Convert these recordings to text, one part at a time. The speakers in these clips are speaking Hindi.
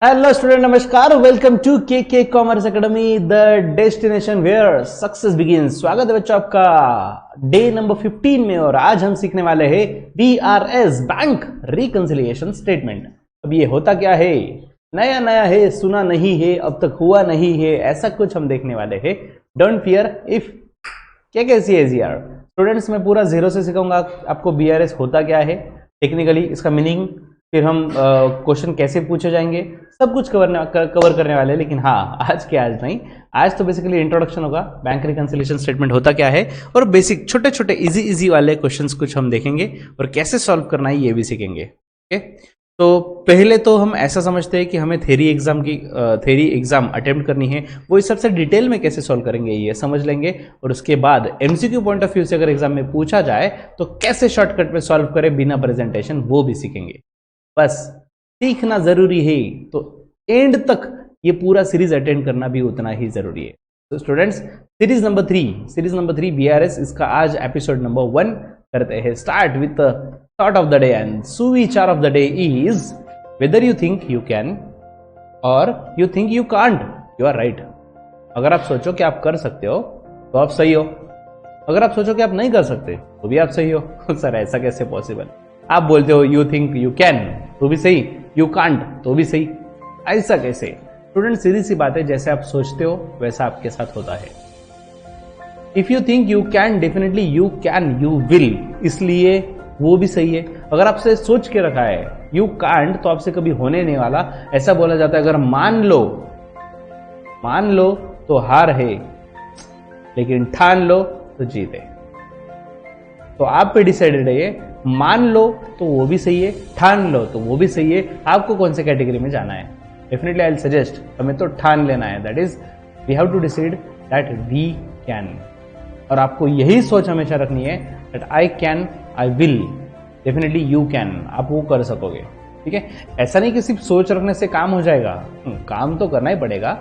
हेलो स्टूडेंट, नमस्कार। Welcome to K commerce academy, the destination where success begins. स्वागत है बच्चों आपका डे नंबर 15 में। और आज हम सीखने वाले हैं बीआरएस, बैंक रिकंसिलिएशन स्टेटमेंट। अब ये होता क्या है, नया नया है, सुना नहीं है, अब तक हुआ नहीं है, ऐसा कुछ हम देखने वाले हैं। डोंट फियर इफ क्या कैसी है यार स्टूडेंट्स। मैं पूरा जीरो से सिखाऊंगा आपको बीआरएस होता क्या है, टेक्निकली इसका मीनिंग, फिर हम क्वेश्चन कैसे पूछे जाएंगे, सब कुछ कवर करने वाले हैं। लेकिन हाँ, आज के आज नहीं, आज तो बेसिकली इंट्रोडक्शन होगा, बैंक रिकंसिलिएशन स्टेटमेंट होता क्या है, और बेसिक छोटे छोटे इजी वाले क्वेश्चंस कुछ हम देखेंगे और कैसे सॉल्व करना है ये भी सीखेंगे। ओके, तो पहले तो हम ऐसा समझते हैं कि हमें थ्योरी एग्जाम अटेम्प्ट करनी है, वो इस सबसे डिटेल में कैसे सॉल्व करेंगे ये समझ लेंगे। और उसके बाद एमसीक्यू पॉइंट ऑफ व्यू से अगर एग्जाम में पूछा जाए तो कैसे शॉर्टकट में सॉल्व करें बिना प्रेजेंटेशन, वो भी सीखेंगे। बस सीखना जरूरी है तो एंड तक ये पूरा सीरीज अटेंड करना भी उतना ही जरूरी है। तो स्टूडेंट्स, सीरीज नंबर 3 बीआरएस, इसका आज एपिसोड नंबर 1 करते हैं start with thought of the day. And सुविचार of the day is whether you think you can or you think you can't, you are right. अगर आप सोचो कि आप कर सकते हो तो आप सही हो, अगर आप सोचो कि आप नहीं कर सकते तो भी आप सही हो। सर ऐसा कैसे पॉसिबल? आप बोलते हो यू थिंक यू कैन तो भी सही, यू कांट तो भी सही, ऐसा कैसे? स्टूडेंट, सीधी सी बात है, जैसे आप सोचते हो वैसा आपके साथ होता है। If you think you can, definitely you can, you will, इसलिए वो भी सही है। अगर आपसे सोच के रखा है यू कांट तो आपसे कभी होने नहीं वाला। ऐसा बोला जाता है, अगर मान लो तो हार है, लेकिन ठान लो तो जीत है। तो आप पे डिसाइडेड है, मान लो तो वो भी सही है, ठान लो तो वो भी सही है। आपको कौन से कैटेगरी में जाना है? डेफिनेटली आई विल सजेस्ट, हमें तो ठान लेना है, that is we have to decide that we can. और आपको यही सोच हमेशा रखनी है that I can, I will, definitely you can, आप वो कर सकोगे। ठीक है, ऐसा नहीं कि सिर्फ सोच रखने से काम हो जाएगा, काम तो करना ही पड़ेगा।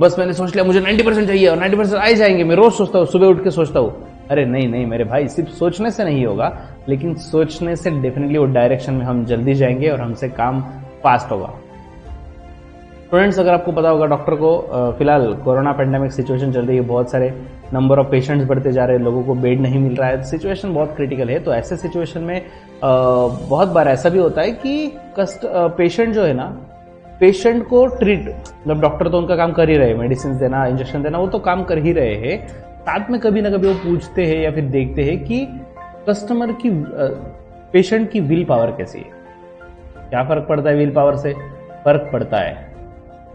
बस मैंने सोच लिया मुझे 90% चाहिए और 90% आ जाएंगे, मैं रोज सोचता हूँ, सुबह उठ के सोचता हूँ। अरे नहीं मेरे भाई, सिर्फ सोचने से नहीं होगा, लेकिन सोचने से डेफिनेटली वो डायरेक्शन में हम जल्दी जाएंगे और हमसे काम फास्ट होगा। स्टूडेंट्स, अगर आपको पता होगा, डॉक्टर को फिलहाल कोरोना पेंडेमिक सिचुएशन चल रही है, बहुत सारे नंबर ऑफ पेशेंट्स बढ़ते जा रहे हैं, लोगों को बेड नहीं मिल रहा है, सिचुएशन बहुत क्रिटिकल है। तो ऐसे सिचुएशन में बहुत बार ऐसा भी होता है कि पेशेंट जो है ना, पेशेंट को ट्रीट, मतलब डॉक्टर तो उनका काम कर ही रहे, मेडिसिन देना, इंजेक्शन देना, वो तो काम कर ही रहे हैं। साथ में कभी ना कभी वो पूछते हैं या फिर देखते हैं कि कस्टमर की, पेशेंट की विल पावर कैसी है। क्या फर्क पड़ता है विल पावर से? फर्क पड़ता है,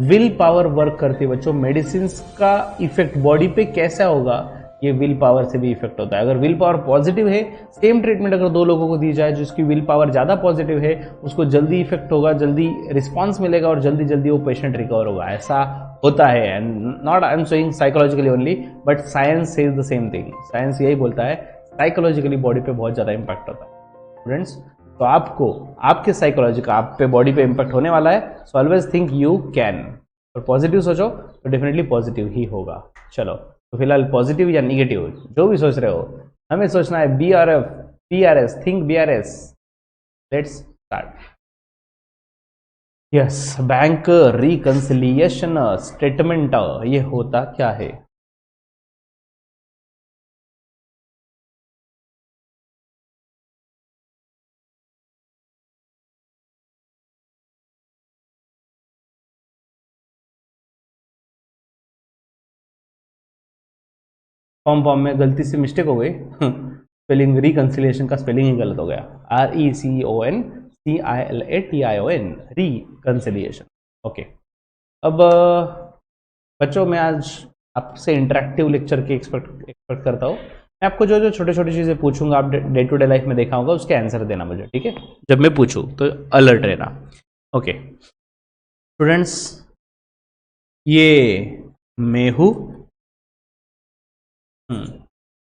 विल पावर वर्क करती है बच्चों। मेडिसिन का इफेक्ट बॉडी पे कैसा होगा, ये विल पावर से भी इफेक्ट होता है। अगर विल पावर पॉजिटिव है, सेम ट्रीटमेंट अगर दो लोगों को दी जाए, जिसकी विल पावर ज्यादा पॉजिटिव है, उसको जल्दी इफेक्ट होगा, जल्दी रिस्पॉन्स मिलेगा और जल्दी जल्दी वो पेशेंट रिकवर होगा। ऐसा होता है, and not I am saying psychologically only, but science says the same thing. Science यही बोलता है, साइकोलॉजिकली बॉडी पे बहुत ज्यादा इंपैक्ट होता है। स्टूडेंट्स, तो आपको आपके साइकोलॉजी का आप पे, बॉडी पे इंपैक्ट होने वाला है। So always think you can, और पॉजिटिव सोचो तो डेफिनेटली पॉजिटिव ही होगा। चलो, तो फिलहाल पॉजिटिव या निगेटिव जो भी सोच रहे हो, हमें सोचना है BRS, think BRS. Let's start. Yes, bank reconciliation statement, ये होता क्या है? फॉर्म में गलती से मिस्टेक हो गई, स्पेलिंग, रिकंसिलिएशन का स्पेलिंग ही गलत हो गया, RECONCILATION, रिकंसिलिएशन। ओके, अब बच्चों, मैं आज आपसे इंटरेक्टिव लेक्चर की एक्सपेक्ट करता हूँ। मैं आपको जो जो छोटे छोटी चीजें पूछूंगा, आप डे टू डे लाइफ में देखा होगा, उसके आंसर देना मुझे, ठीक है? जब मैं पूछूं तो अलर्ट रहना। ओके स्टूडेंट्स, ये मैं हूं,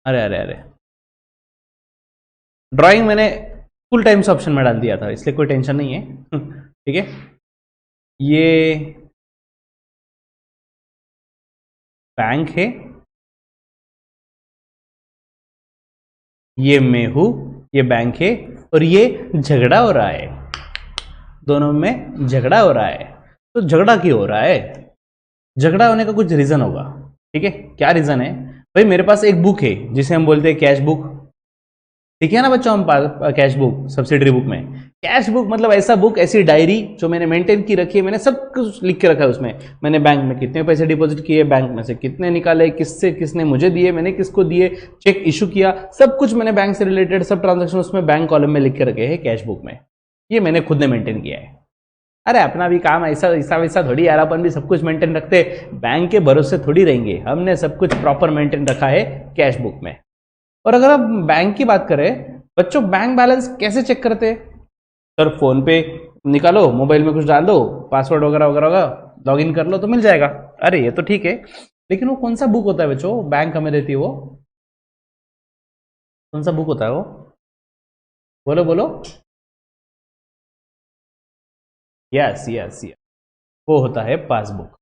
अरे अरे अरे, ड्राइंग मैंने फुल टाइम्स ऑप्शन में डाल दिया था, इसलिए कोई टेंशन नहीं है। ठीक है, ये बैंक है, ये मैं हूं, ये बैंक है, और ये झगड़ा हो रहा है, दोनों में झगड़ा हो रहा है। तो झगड़ा क्यों हो रहा है? झगड़ा होने का कुछ रीजन होगा, ठीक है। क्या रीजन है? भाई मेरे पास एक बुक है जिसे हम बोलते हैं कैश बुक, ठीक है ना बच्चों। हम कैश बुक सब्सिडरी बुक में, कैश बुक मतलब ऐसा बुक, ऐसी डायरी जो मैंने मेंटेन की रखी है, मैंने सब कुछ लिख के रखा है उसमें। मैंने बैंक में कितने पैसे डिपॉजिट किए, बैंक में से कितने निकाले, किससे किसने मुझे दिए, मैंने किसको दिए, चेक इशू किया, सब कुछ मैंने बैंक से रिलेटेड सब ट्रांजेक्शन उसमें बैंक कॉलम में लिख के रखे हैं कैश बुक में। ये मैंने खुद ने मेंटेन किया है। अरे अपना भी काम ऐसा ऐसा वैसा थोड़ी यार, अपन भी सब कुछ मेंटेन रखते, बैंक के भरोसे थोड़ी रहेंगे। हमने सब कुछ प्रॉपर मेंटेन रखा है कैश बुक में। और अगर हम बैंक की बात करें बच्चों, बैंक बैलेंस कैसे चेक करते हैं? सर फोन पे निकालो, मोबाइल में कुछ डाल दो, पासवर्ड वगैरह वगैरह होगा, लॉग इन कर लो तो मिल जाएगा। अरे ये तो ठीक है, लेकिन वो कौन सा बुक होता है बच्चों बैंक हमें देती है? वो कौन सा बुक होता है वो? बोलो बोलो। यस यस यस, वो होता है पासबुक।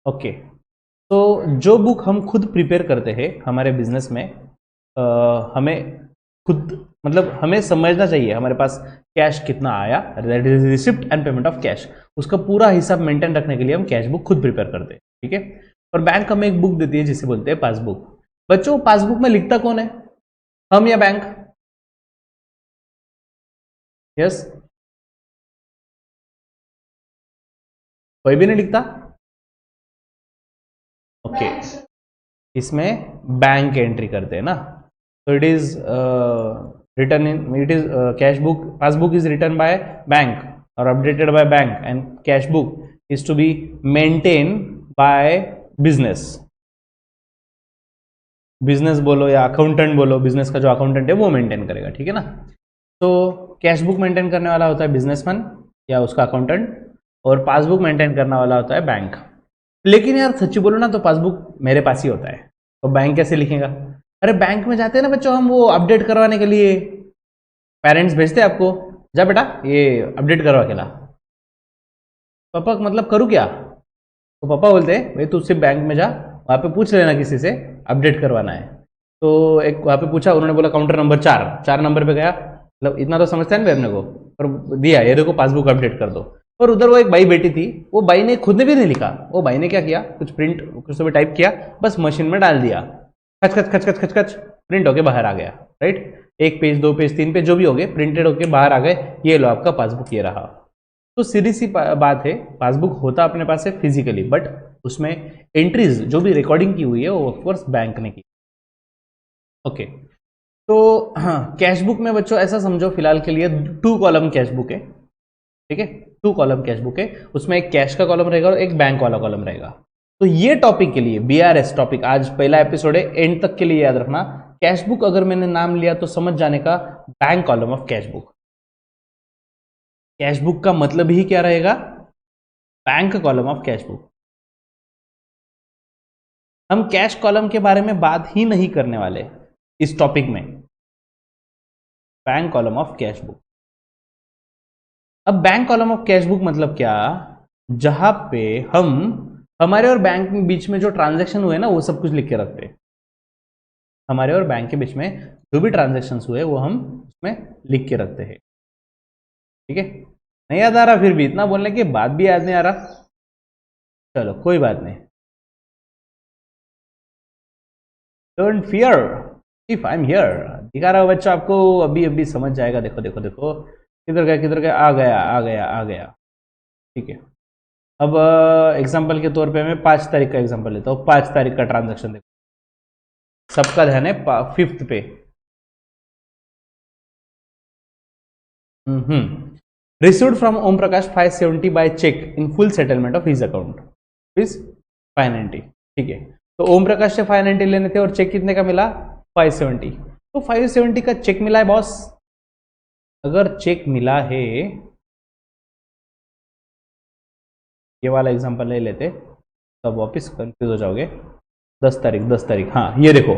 ओके, तो जो बुक हम खुद प्रिपेयर करते हैं हमारे बिजनेस में, हमें खुद मतलब हमें समझना चाहिए हमारे पास कैश कितना आया, that is receipt and payment of cash. उसका पूरा हिसाब मेंटेन रखने के लिए हम कैश बुक खुद प्रिपेयर करते हैं, ठीक है। और बैंक हमें एक बुक देती है जिसे बोलते हैं पासबुक। बच्चों पासबुक में लिखता कौन है, हम या बैंक? यस, कोई भी नहीं लिखता। ओके, इसमें बैंक एंट्री करते हैं ना, तो it is written in, it is cash book, passbook is written by bank or updated by bank, and cash book is to be maintained by business। Business बोलो या अकाउंटेंट बोलो, बिजनेस का जो अकाउंटेंट है वो मेंटेन करेगा, ठीक है ना। तो कैश बुक मेंटेन करने वाला होता है बिजनेसमैन या उसका अकाउंटेंट, और पासबुक मेंटेन करने वाला होता है बैंक। लेकिन यार सच्ची बोलो ना तो पासबुक मेरे पास ही होता है, तो बैंक कैसे लिखेगा? अरे बैंक में जाते हैं ना बच्चों हम, वो अपडेट करवाने के लिए पेरेंट्स भेजते हैं आपको, जा बेटा ये अपडेट करवा के ला। पापा मतलब करूँ क्या? तो पापा बोलते हैं भाई तू सिर्फ बैंक में जा, वहाँ पे पूछ लेना किसी से, अपडेट करवाना है। तो एक वहाँ पे पूछा, उन्होंने बोला काउंटर नंबर 4 नंबर पे गया, मतलब इतना तो समझता है ना अपने को, और दिया ये देखो पासबुक अपडेट कर दो। और उधर वो एक बाई बैठी थी, वो बाई ने खुद ने भी नहीं लिखा, वो बाई ने क्या किया, कुछ प्रिंट कुछ तो भी टाइप किया, बस मशीन में डाल दिया, खच खच खच खच खच खच प्रिंट होके बाहर आ गया, राइट। 1 पेज 2 पेज 3 पेज जो भी हो गए प्रिंटेड होके बाहर आ गए, ये लो आपका पासबुक ये रहा। तो सीधी सी बात है, पासबुक होता अपने पास है फिजिकली, बट उसमें एंट्रीज जो भी रिकॉर्डिंग की हुई है वो ऑफकोर्स बैंक ने की। ओके, तो हाँ कैश बुक में बच्चों ऐसा समझो फिलहाल के लिए 2 कॉलम कैश बुक है, ठीक है। 2 कॉलम कैश बुक है, उसमें एक कैश का कॉलम रहेगा और एक बैंक वाला कॉलम रहेगा। तो ये टॉपिक के लिए बीआरएस टॉपिक आज पहला एपिसोड है, एंड तक के लिए याद रखना। कैश बुक अगर मैंने नाम लिया तो समझ जाने का bank column of cash book. Cash book का मतलब ही क्या रहेगा? Bank column of cash book. हम कैश कॉलम के बारे में बात ही नहीं करने वाले इस टॉपिक में, bank column of cash book. अब bank column of cash book मतलब क्या? जहां पे हम हमारे और बैंक के बीच में जो ट्रांजैक्शन हुए ना वो सब कुछ लिख के रखते हैं। हमारे और बैंक के बीच में जो भी ट्रांजैक्शंस हुए वो हम उसमें लिख के रखते हैं, ठीक है। नहीं याद आ रहा? फिर भी इतना बोलने के बाद भी याद नहीं आ रहा, चलो कोई बात नहीं, don't fear if I am here. दिखा रहा हूं बच्चा आपको, अभी अभी समझ जाएगा। देखो देखो देखो, किधर गया किधर गया, आ गया आ गया आ गया, ठीक है। अब एग्जांपल के तौर पे मैं 5 तारीख का एग्जांपल लेता हूँ। 5 तारीख का ट्रांजैक्शन देखो, सबका ध्यान है 5th पे। Received from Om Prakash 570 by cheque in full settlement of his account is 590, ठीक है। तो ओम प्रकाश से 590 लेने थे और चेक कितने का मिला? 570। तो 570 का चेक मिला है बॉस। अगर चेक मिला है, ये वाला एग्जांपल ले लेते, तब वापस कंफ्यूज हो जाओगे। 10 तारीख, हाँ ये देखो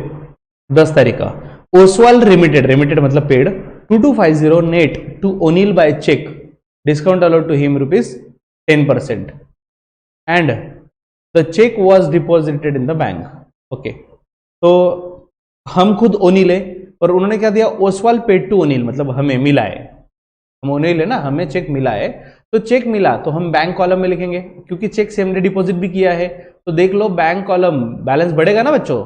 10 तारीख का ओसवाल रिमिटेड, रिमिटेड मतलब paid 2250 net to Onil by cheque, discount allowed to him ₹10% and the cheque was deposited in the bank. Okay, तो हम खुद ओनिल है और उन्होंने क्या दिया? ओसवाल पेड टू ओनिल, मतलब हमें मिला है। हम उन्हें लेना, हमें चेक मिला है, तो चेक मिला तो हम बैंक कॉलम में लिखेंगे, क्योंकि चेक से हमने डिपॉजिट भी किया है। तो देख लो बैंक कॉलम बैलेंस बढ़ेगा ना बच्चों,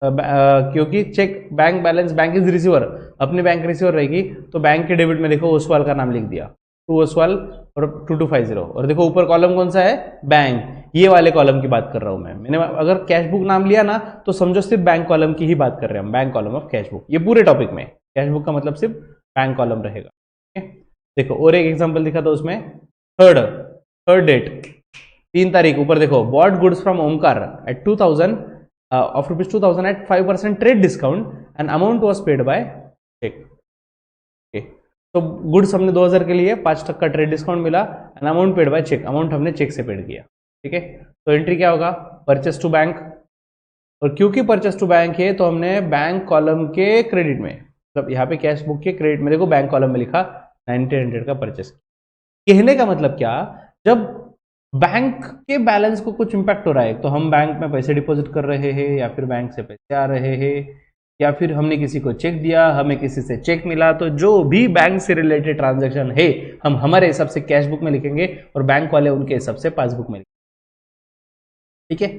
क्योंकि cheque bank balance, bank is receiver, अपने बैंक रिसीवर रहेगी, तो बैंक के डेबिट में देखो ओसवाल का नाम लिख दिया, टू ओसवाल और 2250, और देखो ऊपर कॉलम कौन सा है, बैंक, ये वाले कॉलम की बात कर रहा हूं मैंने अगर कैश बुक नाम लिया ना तो समझो सिर्फ बैंक कॉलम की ही बात कर रहे हैं हम, bank column of cash book, ये पूरे टॉपिक में कैश बुक का मतलब सिर्फ बैंक कॉलम रहेगा। देखो और एक एग्जांपल दिखा था उसमें, थर्ड डेट 3 तारीख, ऊपर देखो bought goods from Omkar at 2000 of rupees 2000 at 5% trade discount and amount was paid by check। okay, तो गुड्स हमने 2000 के लिए 5% ट्रेड डिस्काउंट मिला and amount paid by cheque, amount हमने चेक से पेड किया। ठीक है, तो एंट्री क्या होगा, परचेस टू बैंक, और क्योंकि परचेस टू बैंक है तो हमने बैंक कॉलम के क्रेडिट में, मतलब यहाँ पे कैश बुक के क्रेडिट में देखो बैंक कॉलम में लिखा 1900 का परचेस। कहने का मतलब क्या, जब बैंक के बैलेंस को कुछ इंपैक्ट हो रहा है, तो हम बैंक में पैसे डिपॉजिट कर रहे हैं, या फिर बैंक से पैसे आ रहे हैं, या फिर हमने किसी को चेक दिया, हमें किसी से चेक मिला, तो जो भी बैंक से रिलेटेड ट्रांजैक्शन है हम हमारे हिसाब से कैश बुक में लिखेंगे और बैंक वाले उनके हिसाब से पासबुक में लिखेंगे। ठीक है,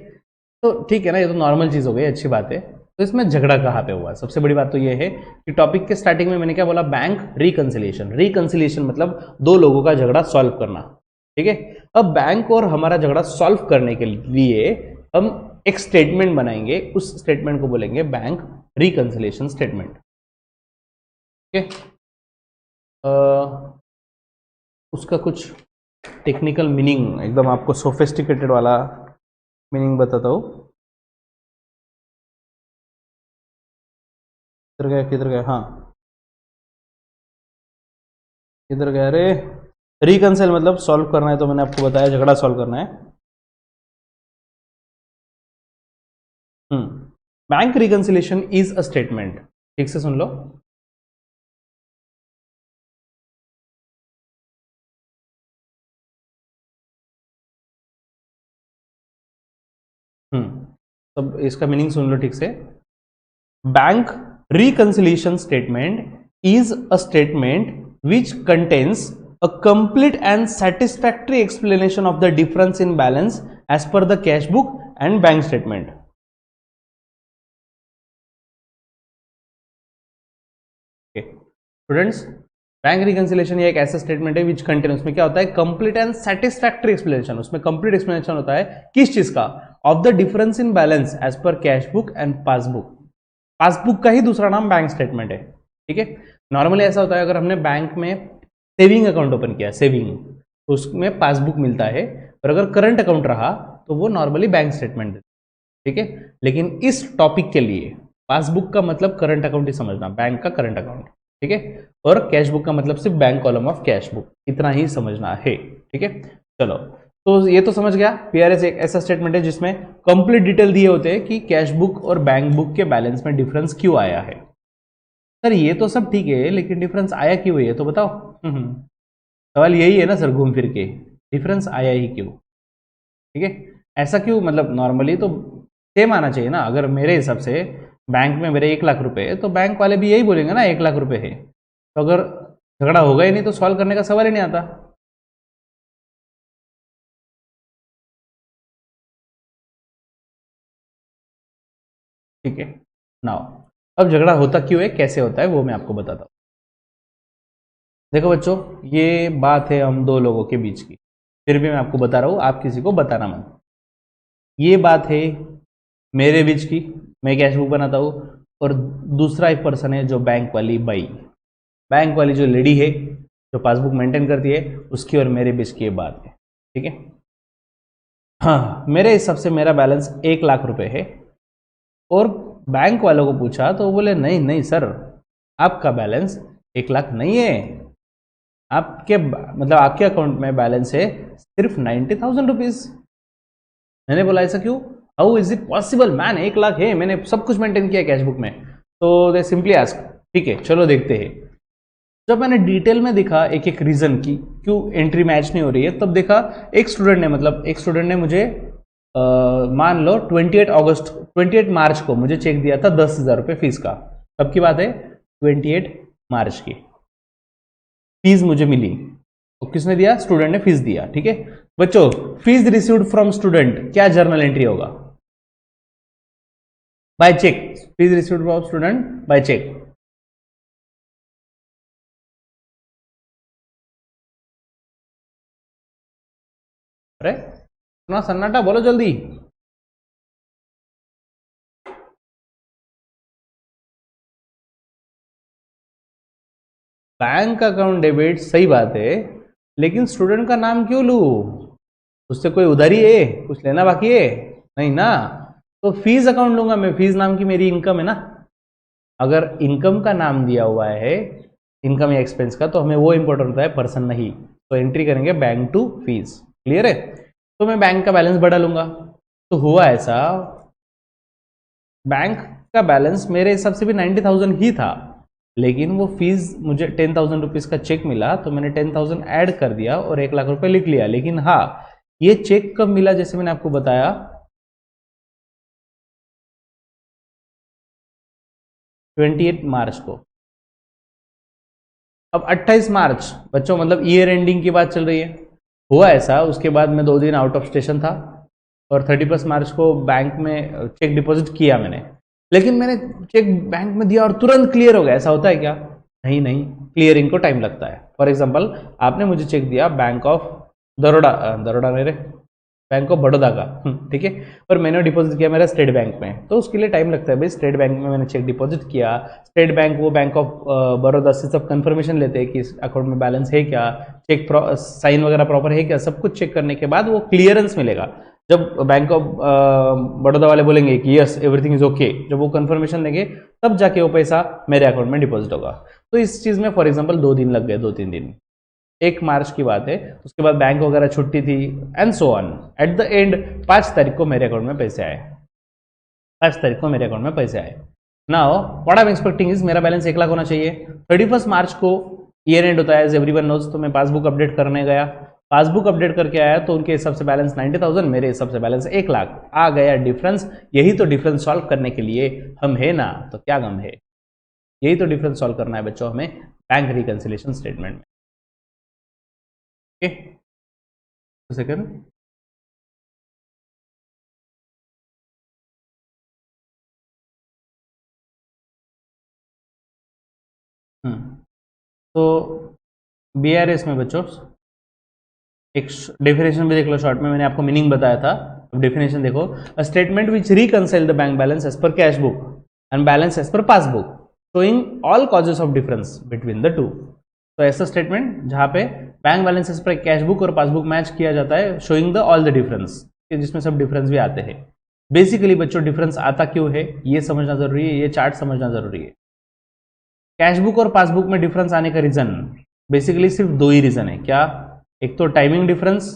तो ठीक है ना, ये तो नॉर्मल चीज हो गई, अच्छी बात है। तो इसमें झगड़ा कहाँ पे हुआ, सबसे बड़ी बात तो ये है कि टॉपिक के स्टार्टिंग में मैंने क्या बोला, बैंक रिकंसिलिएशन। रिकंसिलिएशन मतलब दो लोगों का झगड़ा सॉल्व करना। ठीक है, अब बैंक और हमारा झगड़ा सॉल्व करने के लिए हम एक स्टेटमेंट बनाएंगे, उस स्टेटमेंट को बोलेंगे बैंक रिकंसिलिएशन स्टेटमेंट। ठीक है, उसका कुछ टेक्निकल मीनिंग, एकदम आपको सोफिस्टिकेटेड वाला मीनिंग बताता हूँ। किधर गया, हाँ किधर गया, अरे रिकंसिल मतलब सॉल्व करना है, तो मैंने आपको बताया झगड़ा सॉल्व करना है। Bank reconciliation is a statement, ठीक से सुन लो। तब इसका मीनिंग सुन लो ठीक से। Bank reconciliation statement is a statement which contains a complete and satisfactory explanation of the difference in balance as per the cash book and bank statement। Students, bank reconciliation ये एक ऐसा स्टेटमेंट है विच कंटेन, उसमें क्या होता है, कंप्लीट एंड सैटिस्फैक्टरी एक्सप्लेनेशन, उसमें कंप्लीट एक्सप्लेनेशन होता है किस चीज का, of the difference in balance as per cash book and passbook. Passbook का ही दूसरा नाम बैंक स्टेटमेंट है। ठीक है, नॉर्मली ऐसा होता है अगर हमने बैंक में सेविंग अकाउंट ओपन किया, सेविंग, तो उसमें पासबुक मिलता है, और अगर करंट अकाउंट रहा तो वो नॉर्मली बैंक स्टेटमेंट देता है। ठीक है, लेकिन इस टॉपिक के लिए पासबुक का मतलब करंट अकाउंट ही समझना, बैंक का करंट अकाउंट। ठीक है, और कैश बुक का मतलब सिर्फ bank column of cash book, इतना ही समझना है। ठीक है, चलो, तो ये तो समझ गया, पीआरएस एक ऐसा स्टेटमेंट है जिसमें कंप्लीट डिटेल दिए होते हैं कि कैश बुक और बैंक बुक के बैलेंस में डिफरेंस क्यों आया है। सर ये तो सब ठीक है, लेकिन डिफरेंस आया क्यों है तो बताओ। सवाल यही है ना सर, घूम फिर के, डिफरेंस आया ही क्यों। ठीक है, ऐसा क्यों, मतलब नॉर्मली तो सेम आना चाहिए ना। अगर मेरे हिसाब से बैंक में मेरे 1 लाख रुपए है, तो बैंक वाले भी यही बोलेंगे ना 1 लाख रुपए है, तो अगर झगड़ा होगा ही नहीं तो सॉल्व करने का सवाल ही नहीं आता। ठीक है, नाउ अब झगड़ा होता क्यों है, कैसे होता है, वो मैं आपको बताता हूँ। देखो बच्चों, ये बात है हम दो लोगों के बीच की, फिर भी मैं आपको बता रहा हूँ, आप किसी को बताना मत। ये बात है मेरे बीच की, मैं कैश बुक बनाता हूँ, और दूसरा एक पर्सन है जो बैंक वाली बाई, बैंक वाली जो लेडी है जो पासबुक मेंटेन करती है, उसकी और मेरे बीच की ये बात है। ठीक है, हाँ, मेरे हिसाब से मेरा बैलेंस 1 लाख रुपए है, और बैंक वालों को पूछा तो वो बोले नहीं नहीं सर, आपका बैलेंस 1 लाख नहीं है, आपके मतलब आपके अकाउंट में बैलेंस है सिर्फ 90,000 रुपीज। मैंने बोला ऐसा क्यों, how is it possible man, 1 lakh है, मैंने सब कुछ मेंटेन किया कैश बुक में। तो दे सिंपली आस्क, ठीक है चलो देखते हैं। जब मैंने डिटेल में देखा एक एक रीजन की क्यों एंट्री मैच नहीं हो रही है, तब देखा एक स्टूडेंट ने मुझे मान लो 28 मार्च को मुझे चेक दिया था 10,000 रुपये फीस का। कब की बात है, 28 मार्च की। फीस मुझे मिली, तो किसने दिया? स्टूडेंट ने फीस दिया। ठीक है बच्चों, फीस रिसीव्ड फ्रॉम स्टूडेंट क्या जर्नल एंट्री होगा? By cheque. Fees received from student by cheque. अरे इतना सन्नाटा, बोलो जल्दी। बैंक अकाउंट डेबिट, सही बात है, लेकिन स्टूडेंट का नाम क्यों लू? उससे कोई उधारी है? कुछ लेना बाकी है? नहीं ना। तो फीस अकाउंट लूंगा मैं, फीस नाम की मेरी इनकम है ना। अगर इनकम का नाम दिया हुआ है, इनकम या एक्सपेंस का, तो हमें वो इंपॉर्टेंट होता है, पर्सन नहीं। तो एंट्री करेंगे बैंक टू फीस। क्लियर है? तो मैं बैंक का बैलेंस बढ़ा लूंगा। तो हुआ ऐसा, बैंक का बैलेंस मेरे हिसाब से भी 90,000 ही था, लेकिन वो फीस मुझे 10,000 रुपीज का चेक मिला, तो मैंने 10,000 ऐड कर दिया और 1 लाख रुपए लिख लिया। लेकिन हाँ, ये चेक कब मिला? जैसे मैंने आपको बताया 28 मार्च को। अब 28 मार्च बच्चों, मतलब ईयर एंडिंग की बात चल रही है। हुआ ऐसा, उसके बाद मैं 2 दिन आउट ऑफ स्टेशन था और 31 मार्च को बैंक में चेक डिपॉजिट किया मैंने। लेकिन मैंने चेक बैंक में दिया और तुरंत क्लियर हो गया, ऐसा होता है क्या? नहीं नहीं, क्लियरिंग को टाइम लगता है। फॉर एग्जांपल, आपने मुझे चेक दिया बैंक ऑफ दरोड़ा, दरोड़ा मेरे बैंक ऑफ बड़ौदा का, ठीक है, और मैंने डिपॉजिट किया मेरा स्टेट बैंक में, तो उसके लिए टाइम लगता है भाई। स्टेट बैंक में मैंने चेक डिपॉजिट किया, स्टेट बैंक वो बैंक ऑफ बड़ौदा से सब कंफर्मेशन लेते हैं कि इस अकाउंट में बैलेंस है क्या, चेक साइन वगैरह प्रॉपर है क्या, सब कुछ चेक करने के बाद वो क्लियरेंस मिलेगा। जब बैंक ऑफ बड़ौदा वाले बोलेंगे कि यस एवरीथिंग इज ओके, जब वो कंफर्मेशन देंगे, तब जाके वो पैसा मेरे अकाउंट में डिपॉजिट होगा। तो इस चीज़ में फॉर एग्जाम्पल 2 दिन लग गए, 2-3 दिन। 1 मार्च की बात है, उसके बाद बैंक वगैरह छुट्टी थी and so on. At the end 5 तारीख को मेरे अकाउंट में पैसे आए। 5 तारीख को मेरे अकाउंट में पैसे आए। Now what I am expecting is मेरा बैलेंस 1 लाख होना चाहिए। 31 मार्च को ईयर एंड होता है, एज एवरीवन नोज। तो मैं पासबुक अपडेट करने गया, पासबुक अपडेट करके आया, तो उनके हिसाब से बैलेंस 90,000, मेरे हिसाब से बैलेंस 1 लाख आ गया डिफरेंस। यही तो डिफरेंस सॉल्व करने के लिए हम है ना, तो क्या गम है। यही तो डिफरेंस सॉल्व करना है बच्चों हमें बैंक रिकंसिलिएशन स्टेटमेंट में। Okay, second. तो बीआरएस में बच्चों एक डेफिनेशन भी देख लो शॉर्ट में, मैंने आपको मीनिंग बताया था। अब डेफिनेशन देखो, a statement which reconcile the bank balance as per cash book and balance as per passbook showing all causes of difference between the two. तो ऐसा स्टेटमेंट जहां पे bank balance as per cash book और पासबुक मैच किया जाता है, showing the all the difference, जिसमें सब डिफरेंस भी आते हैं। बेसिकली बच्चों डिफरेंस आता क्यों है ये समझना जरूरी है, ये चार्ट समझना जरूरी है। कैश बुक और पासबुक में डिफरेंस आने का रीजन बेसिकली सिर्फ 2 ही रीजन है। क्या? एक तो टाइमिंग डिफरेंस,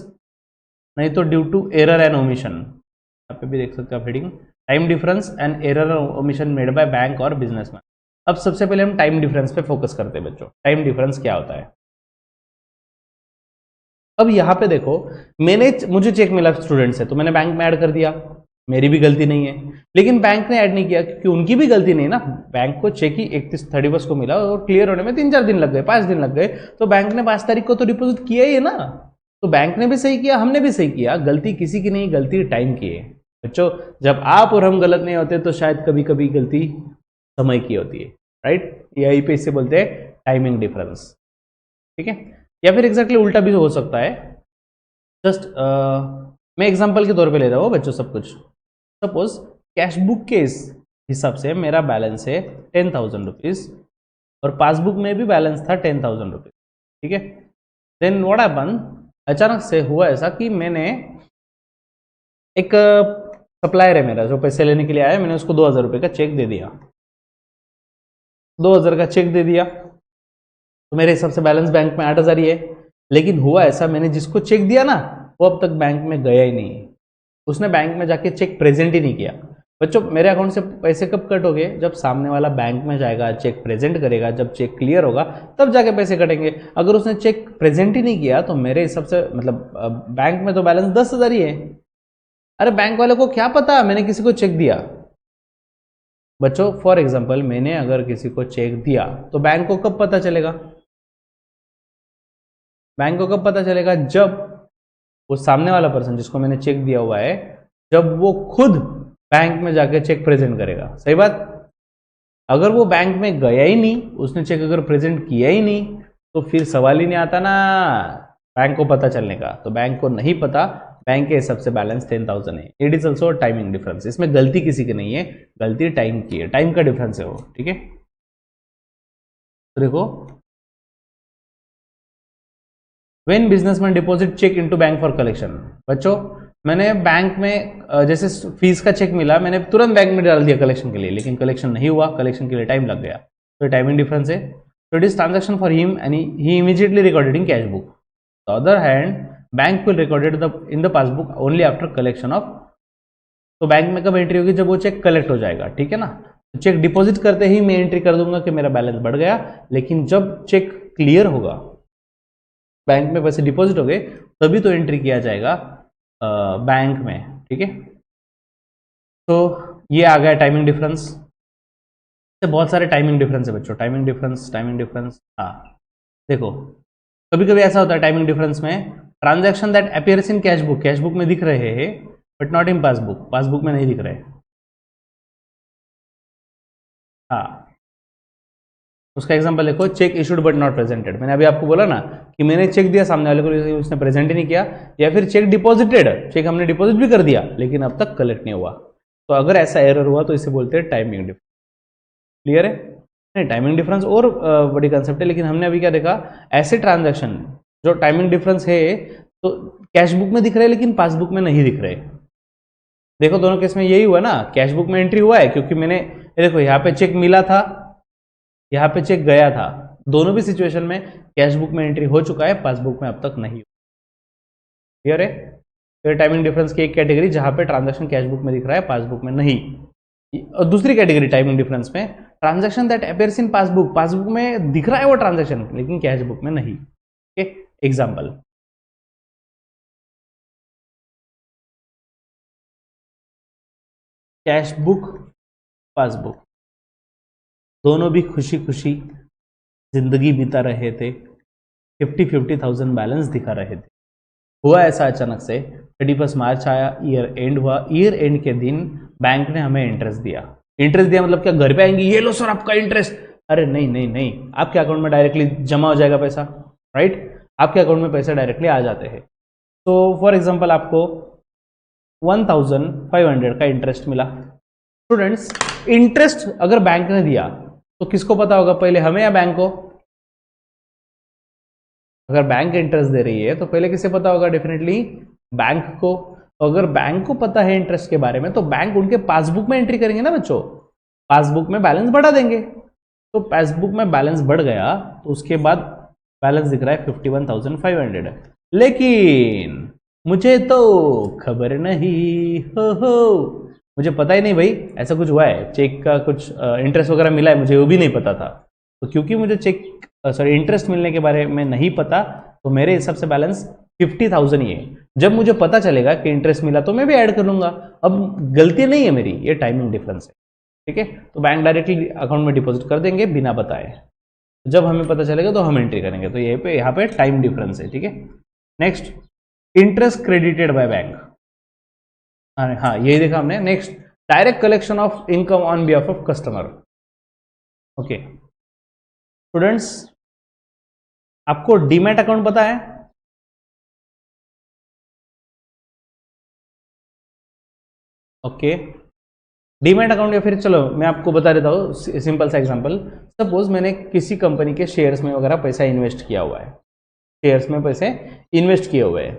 नहीं तो due to error and omission. यहाँ पे भी देख सकते हो आप heading, time difference and error omission made by bank और बिजनेसमैन। अब सबसे पहले हम टाइम डिफरेंस पे फोकस करते हैं बच्चों। टाइम डिफरेंस क्या होता है? अब यहाँ पे देखो, मुझे चेक मिला स्टूडेंट से, तो मैंने बैंक में ऐड कर दिया, मेरी भी गलती नहीं है। लेकिन बैंक ने ऐड नहीं किया क्योंकि उनकी भी गलती नहीं ना। बैंक को चेक ही 31 को मिला और क्लियर होने में 3-4 दिन लग गए, 5 दिन लग गए। तो बैंक ने 5 तारीख को तो डिपॉजिट किया ही है ना। तो बैंक ने भी सही किया, हमने भी सही किया। गलती किसी की नहीं, गलती टाइम की है बच्चों। जब आप और हम गलत नहीं होते तो शायद कभी कभी गलती समय की होती है, राइट। यही पे इसे बोलते हैं टाइमिंग डिफरेंस, ठीक है। या फिर एग्जैक्टली उल्टा भी हो सकता है। जस्ट मैं एग्जांपल के तौर पे ले रहा हूँ बच्चों सब कुछ। सपोज कैश बुक के हिसाब से मेरा बैलेंस है 10,000 रुपीज और पासबुक में भी बैलेंस था 10,000 रुपीज, ठीक है। देन व्हाट हैपन, अचानक से हुआ ऐसा कि मैंने एक सप्लायर है मेरा जो पैसे लेने के लिए आया, मैंने उसको 2,000 रुपये का चेक दे दिया। 2,000 का चेक दे दिया तो मेरे हिसाब से बैलेंस बैंक में 8,000 ही है। लेकिन हुआ ऐसा, मैंने जिसको चेक दिया ना वो अब तक बैंक में गया ही नहीं, उसने बैंक में जाके चेक प्रेजेंट ही नहीं किया। बच्चों मेरे अकाउंट से पैसे कब कट हो गए? जब सामने वाला बैंक में जाएगा, चेक प्रेजेंट करेगा, जब चेक क्लियर होगा तब जाके पैसे कटेंगे। अगर उसने चेक प्रेजेंट ही नहीं किया तो मेरे हिसाब से मतलब बैंक में तो बैलेंस 10,000 ही है। अरे बैंक वाले को क्या पता मैंने किसी को चेक दिया। बच्चों फॉर एग्जाम्पल मैंने अगर किसी को चेक दिया तो बैंक को कब पता चलेगा? बैंक को कब पता चलेगा? जब वो सामने वाला पर्सन जिसको मैंने चेक दिया हुआ है, जब वो खुद बैंक में जाके चेक प्रेजेंट करेगा। सही बात? अगर वो बैंक में गया ही नहीं, उसने चेक अगर प्रेजेंट किया ही नहीं, तो फिर सवाल ही नहीं आता ना बैंक को पता चलने का। तो बैंक को नहीं पता, बैंक के हिसाब से बैलेंस 10,000 है। It is also timing difference. इसमें गलती किसी की नहीं है, गलती टाइम की है, टाइम का डिफरेंस है वो। ठीक है, तो देखो, when businessman deposit cheque into bank for collection. बच्चों, मैंने बैंक में जैसे फीस का चेक मिला, मैंने तुरंत बैंक में डाल दिया कलेक्शन के लिए, लेकिन कलेक्शन नहीं हुआ, कलेक्शन के लिए टाइम लग गया, तो टाइमिंग डिफरेंस है। तो it is transaction for him and he immediately recorded in cash book. The other hand, bank will recorded in the passbook only after collection of. तो बैंक में कब एंट्री होगी? जब वो चेक कलेक्ट हो जाएगा। ठीक है ना? तो चेक डिपॉजिट करते ही मैं एंट्री कर दूंगा कि मेरा बैलेंस बढ़ गया, लेकिन जब चेक क्लियर होगा, बैंक में पैसे डिपॉजिट हो गए, तभी तो एंट्री किया जाएगा बैंक में। ठीक है, तो ये आ गया टाइमिंग डिफरेंस। बहुत सारे टाइमिंग डिफरेंस है बच्चों, टाइमिंग डिफरेंस। हाँ देखो, कभी कभी ऐसा होता है टाइमिंग डिफरेंस में, transaction that appears in cash book, cash book में दिख रहे हैं but not in passbook, passbook में नहीं दिख रहे। हाँ, उसका एग्जांपल देखो, check issued but not presented. मैंने अभी आपको बोला ना कि मैंने चेक दिया सामने वाले को, उसने प्रेजेंट ही नहीं किया, या फिर चेक डिपॉजिटेड, चेक हमने डिपॉजिट भी कर दिया लेकिन अब तक कलेक्ट नहीं हुआ। तो अगर ऐसा एरर हुआ तो इसे बोलते हैं टाइमिंग डिफरेंस। क्लियर है? नहीं, टाइमिंग डिफरेंस और बड़ी कंसेप्ट है, लेकिन हमने अभी क्या देखा, ऐसे ट्रांजैक्शन जो टाइमिंग डिफरेंस है तो कैश बुक में दिख रहे हैं लेकिन पासबुक में नहीं दिख रहे। देखो दोनों केस में यही हुआ ना, कैश बुक में एंट्री हुआ है क्योंकि मैंने, देखो यहाँ पे चेक मिला था, यहाँ पे चेक गया था, दोनों भी सिचुएशन में कैश बुक में एंट्री हो चुका है, पासबुक में अब तक नहीं। क्लियर है? तो टाइमिंग डिफरेंस की एक कैटेगरी जहां पे ट्रांजैक्शन कैश बुक में दिख रहा है, पासबुक में नहीं। और दूसरी कैटेगरी टाइमिंग डिफरेंस में, transaction that appears in passbook, passbook में दिख रहा है वो ट्रांजैक्शन लेकिन कैश बुक में नहीं। एग्जाम्पल, कैश बुक, पासबुक, दोनों भी खुशी खुशी जिंदगी बिता रहे थे, 50,000 बैलेंस दिखा रहे थे। हुआ ऐसा अचानक से, 31 मार्च आया, ईयर एंड हुआ, ईयर एंड के दिन बैंक ने हमें इंटरेस्ट दिया। इंटरेस्ट दिया मतलब क्या, घर पे आएंगे, ये लो सर आपका इंटरेस्ट। अरे नहीं नहीं नहीं, आपके अकाउंट में डायरेक्टली जमा हो जाएगा पैसा, राइट? आपके अकाउंट में पैसे डायरेक्टली आ जाते हैं। तो फॉर एग्जाम्पल आपको 1,500 का इंटरेस्ट मिला। स्टूडेंट्स, इंटरेस्ट अगर बैंक ने दिया तो किसको पता होगा, पहले हमें या बैंक को? अगर बैंक इंटरेस्ट दे रही है तो पहले किसे पता होगा? डेफिनेटली बैंक को। अगर बैंक को पता है इंटरेस्ट के बारे में तो बैंक उनके पासबुक में एंट्री करेंगे ना बच्चों, पासबुक में बैलेंस बढ़ा देंगे। तो पासबुक में बैलेंस बढ़ गया तो उसके बाद बैलेंस दिख रहा है 51,500, लेकिन मुझे तो खबर नहीं, हो मुझे पता ही नहीं भाई ऐसा कुछ हुआ है, चेक का कुछ इंटरेस्ट वगैरह मिला है, मुझे वो भी नहीं पता था। तो क्योंकि मुझे चेक इंटरेस्ट मिलने के बारे में नहीं पता, तो मेरे हिसाब से बैलेंस 50,000 ही है। जब मुझे पता चलेगा कि इंटरेस्ट मिला तो मैं भी ऐड कर लूंगा। अब गलती नहीं है मेरी, ये टाइमिंग डिफरेंस है। ठीक है, तो बैंक डायरेक्टली अकाउंट में डिपॉजिट कर देंगे बिना बताए, जब हमें पता चलेगा तो हम एंट्री करेंगे। तो यहाँ पे टाइम डिफरेंस है। ठीक है, next, interest credited by bank. हाँ यही देखा हमने। Next, direct collection of income on behalf of customer. Okay students, आपको डीमैट अकाउंट पता है? ओके, डीमैट अकाउंट, या फिर चलो मैं आपको बता देता हूँ सिंपल सा एग्जांपल। सपोज मैंने किसी कंपनी के शेयर्स में वगैरह पैसा इन्वेस्ट किया हुआ है, शेयर्स में पैसे इन्वेस्ट किए हुए हैं।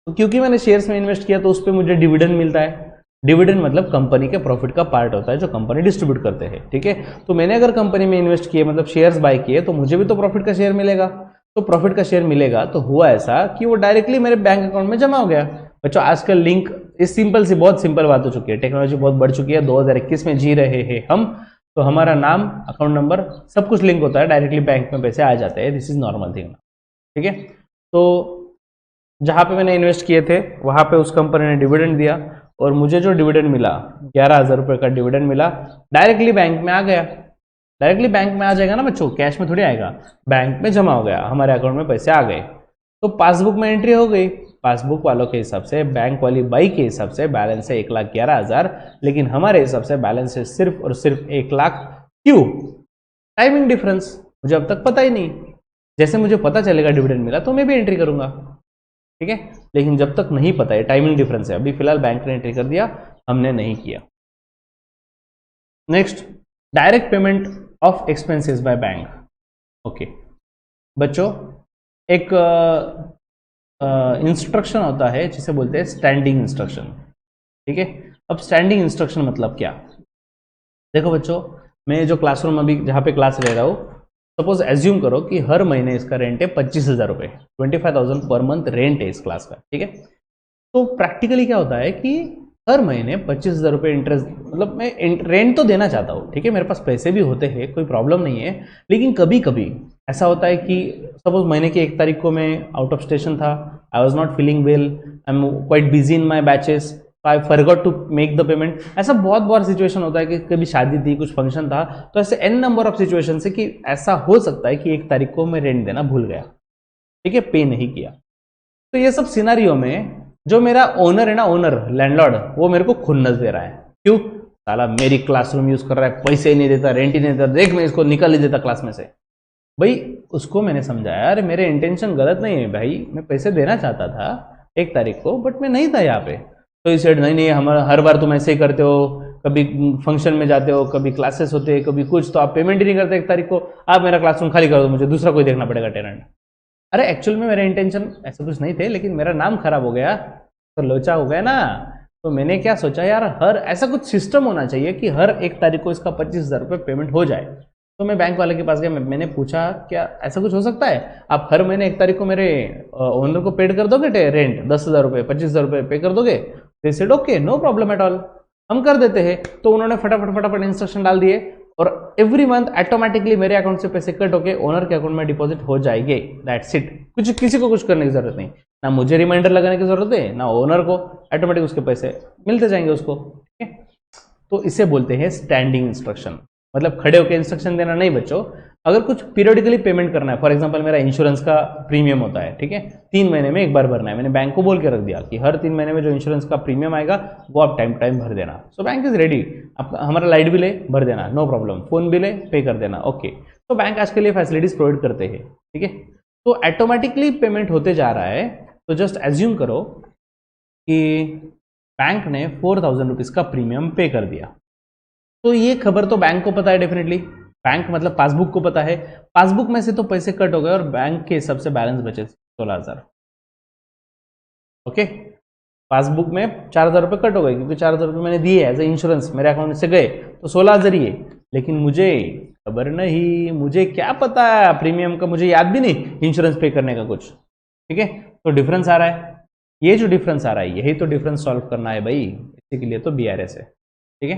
तो क्योंकि मैंने शेयर्स में इन्वेस्ट किया तो उस पर मुझे डिविडेंड मिलता है। डिविडेंड मतलब कंपनी के प्रॉफिट का पार्ट होता है जो कंपनी डिस्ट्रीब्यूट करते हैं। ठीक है, तो मैंने अगर कंपनी में इन्वेस्ट किए मतलब शेयर्स बाय किए तो मुझे भी तो प्रॉफिट का शेयर मिलेगा। तो प्रॉफिट का शेयर मिलेगा तो हुआ ऐसा कि वो डायरेक्टली मेरे बैंक अकाउंट में जमा हो गया। बच्चों आजकल लिंक, इस सिंपल सी बहुत सिंपल बात हो चुकी है, टेक्नोलॉजी बहुत बढ़ चुकी है, 2021 में जी रहे हैं हम। तो हमारा नाम, अकाउंट नंबर, सब कुछ लिंक होता है, डायरेक्टली बैंक में पैसे आ जाते हैं। This is normal thing. ठीक है, तो जहां पे मैंने इन्वेस्ट किए थे वहां पे उस कंपनी ने डिविडेंड दिया और मुझे जो डिविडेंड मिला 11,000 रुपए का डिविडेंड मिला, डायरेक्टली बैंक में आ गया। डायरेक्टली बैंक में आ जाएगा ना बच्चों, कैश में थोड़ी आएगा, बैंक में जमा हो गया, हमारे अकाउंट में पैसे आ गए। तो पासबुक में एंट्री हो गई, पासबुक वालों के हिसाब से, बैंक वाली बाई के हिसाब से बैलेंस है 1,11,000, लेकिन हमारे हिसाब से बैलेंस है सिर्फ और सिर्फ 1,00,000। क्यों? टाइमिंग डिफरेंस, मुझे अब तक पता ही नहीं। जैसे मुझे पता चलेगा डिविडेंड मिला तो मैं भी एंट्री करूंगा, ठीक है, लेकिन जब तक नहीं पता है, टाइमिंग डिफरेंस है। अभी फिलहाल बैंक ने एंट्री कर दिया, हमने नहीं किया। Next, direct payment of expenses bye bank. Okay बच्चों, एक इंस्ट्रक्शन होता है जिसे बोलते हैं स्टैंडिंग इंस्ट्रक्शन, ठीक है। अब स्टैंडिंग इंस्ट्रक्शन मतलब क्या? देखो बच्चों, मैं जो क्लासरूम अभी जहाँ पे क्लास ले रहा हूँ, सपोज एज्यूम करो कि हर महीने इसका रेंट है 25,000 रुपये, 25,000 पर मंथ रेंट है इस क्लास का, ठीक है। तो प्रैक्टिकली क्या होता है कि हर महीने 25,000 रुपये इंटरेस्ट, मतलब मैं रेंट तो देना चाहता हूँ, ठीक है, मेरे पास पैसे भी होते हैं, कोई प्रॉब्लम नहीं है, लेकिन कभी कभी ऐसा होता है कि सपोज महीने की 1 तारीख को मैं आउट ऑफ स्टेशन था, I was not feeling well, I am quite busy in my batches, I forgot to make the payment. ऐसा बहुत बार सिचुएशन होता है कि कभी शादी थी, कुछ फंक्शन था, तो ऐसे एन नंबर ऑफ सिचुएशन है कि ऐसा हो सकता है कि 1 तारीख को मैं रेंट देना भूल गया, ठीक है, पे नहीं किया। तो ये सब सिनारियो में जो मेरा ओनर है ना, ओनर लैंडलॉर्ड, वो मेरे को खुन्नस दे रहा है। क्यों? साला मेरी क्लासरूम यूज कर रहा है, पैसे ही नहीं देता, रेंट ही नहीं देता, देख मैं इसको निकाल ही देता क्लास में से। भाई उसको मैंने समझाया, अरे मेरे इंटेंशन गलत नहीं है भाई, मैं पैसे देना चाहता था 1 तारीख को, बट मैं नहीं था यहाँ पे। तो इस साइड नहीं, हमारा हर बार तुम ऐसे ही करते हो, कभी फंक्शन में जाते हो, कभी क्लासेस होते हैं, कभी कुछ, तो आप पेमेंट ही नहीं करते 1 तारीख को, आप मेरा क्लासरूम खाली कर दो, मुझे दूसरा कोई देखना पड़ेगा टेनेंट। अरे एक्चुअल में मेरे इंटेंशन ऐसा कुछ नहीं थे, लेकिन मेरा नाम खराब हो गया तो लोचा हो गया ना। तो मैंने क्या सोचा यार, हर ऐसा कुछ सिस्टम होना चाहिए कि हर 1 तारीख को इसका 25,000 रुपये पेमेंट हो जाए। तो मैं बैंक वाले के पास गया, मैंने पूछा क्या ऐसा कुछ हो सकता है, आप हर महीने 1 तारीख को मेरे ओनर को पेड कर दोगे रेंट 10,000 रुपये, 25,000 रुपये पे कर दोगे? They said okay, no problem at all, हम कर देते हैं। तो उन्होंने फटाफट इंस्ट्रक्शन डाल दिए और एवरी मंथ ऑटोमेटिकली मेरे अकाउंट से पैसे कट होके ओनर के अकाउंट में डिपॉजिट हो जाएंगे। दैट्स इट, कुछ किसी को कुछ करने की जरूरत नहीं, ना मुझे रिमाइंडर लगाने की जरूरत है, ना ओनर को, ऑटोमेटिक उसके पैसे मिलते जाएंगे उसको, ठीक है। तो इसे बोलते हैं स्टैंडिंग इंस्ट्रक्शन, मतलब खड़े होकर इंस्ट्रक्शन देना नहीं बच्चों। अगर कुछ पीरियडिकली पेमेंट करना है, फॉर एग्जांपल मेरा इंश्योरेंस का प्रीमियम होता है, ठीक है, 3 महीने में एक बार भरना है, मैंने बैंक को बोल के रख दिया कि हर 3 महीने में जो इंश्योरेंस का प्रीमियम आएगा वो आप टाइम टाइम भर देना। सो बैंक इज रेडी, आप हमारा लाइट बिल है भर देना, नो प्रॉब्लम, फोन बिल है पे कर देना, ओके। तो बैंक आज के लिए फैसिलिटीज प्रोवाइड करते हैं, ठीक है। तो ऑटोमेटिकली पेमेंट होते जा रहा है। तो जस्ट एज्यूम करो कि बैंक ने 4,000 रुपीज का प्रीमियम पे कर दिया, तो ये खबर तो बैंक को पता है डेफिनेटली, बैंक मतलब पासबुक को पता है, पासबुक में से तो पैसे कट हो गए और बैंक के हिसाब से बैलेंस बचे 16,000। ओके, पासबुक में 4,000 रुपये कट हो गए क्योंकि 4,000 रुपये मैंने दिए एज ए इंश्योरेंस, मेरे अकाउंट से गए, तो 16,000 ही है। लेकिन मुझे खबर नहीं, मुझे क्या पता प्रीमियम का, मुझे याद भी नहीं इंश्योरेंस पे करने का कुछ, ठीक है। तो डिफरेंस आ रहा है, ये जो डिफरेंस आ रहा है यही तो डिफरेंस सॉल्व करना है भाई, इसी के लिए तो BRS है, ठीक है।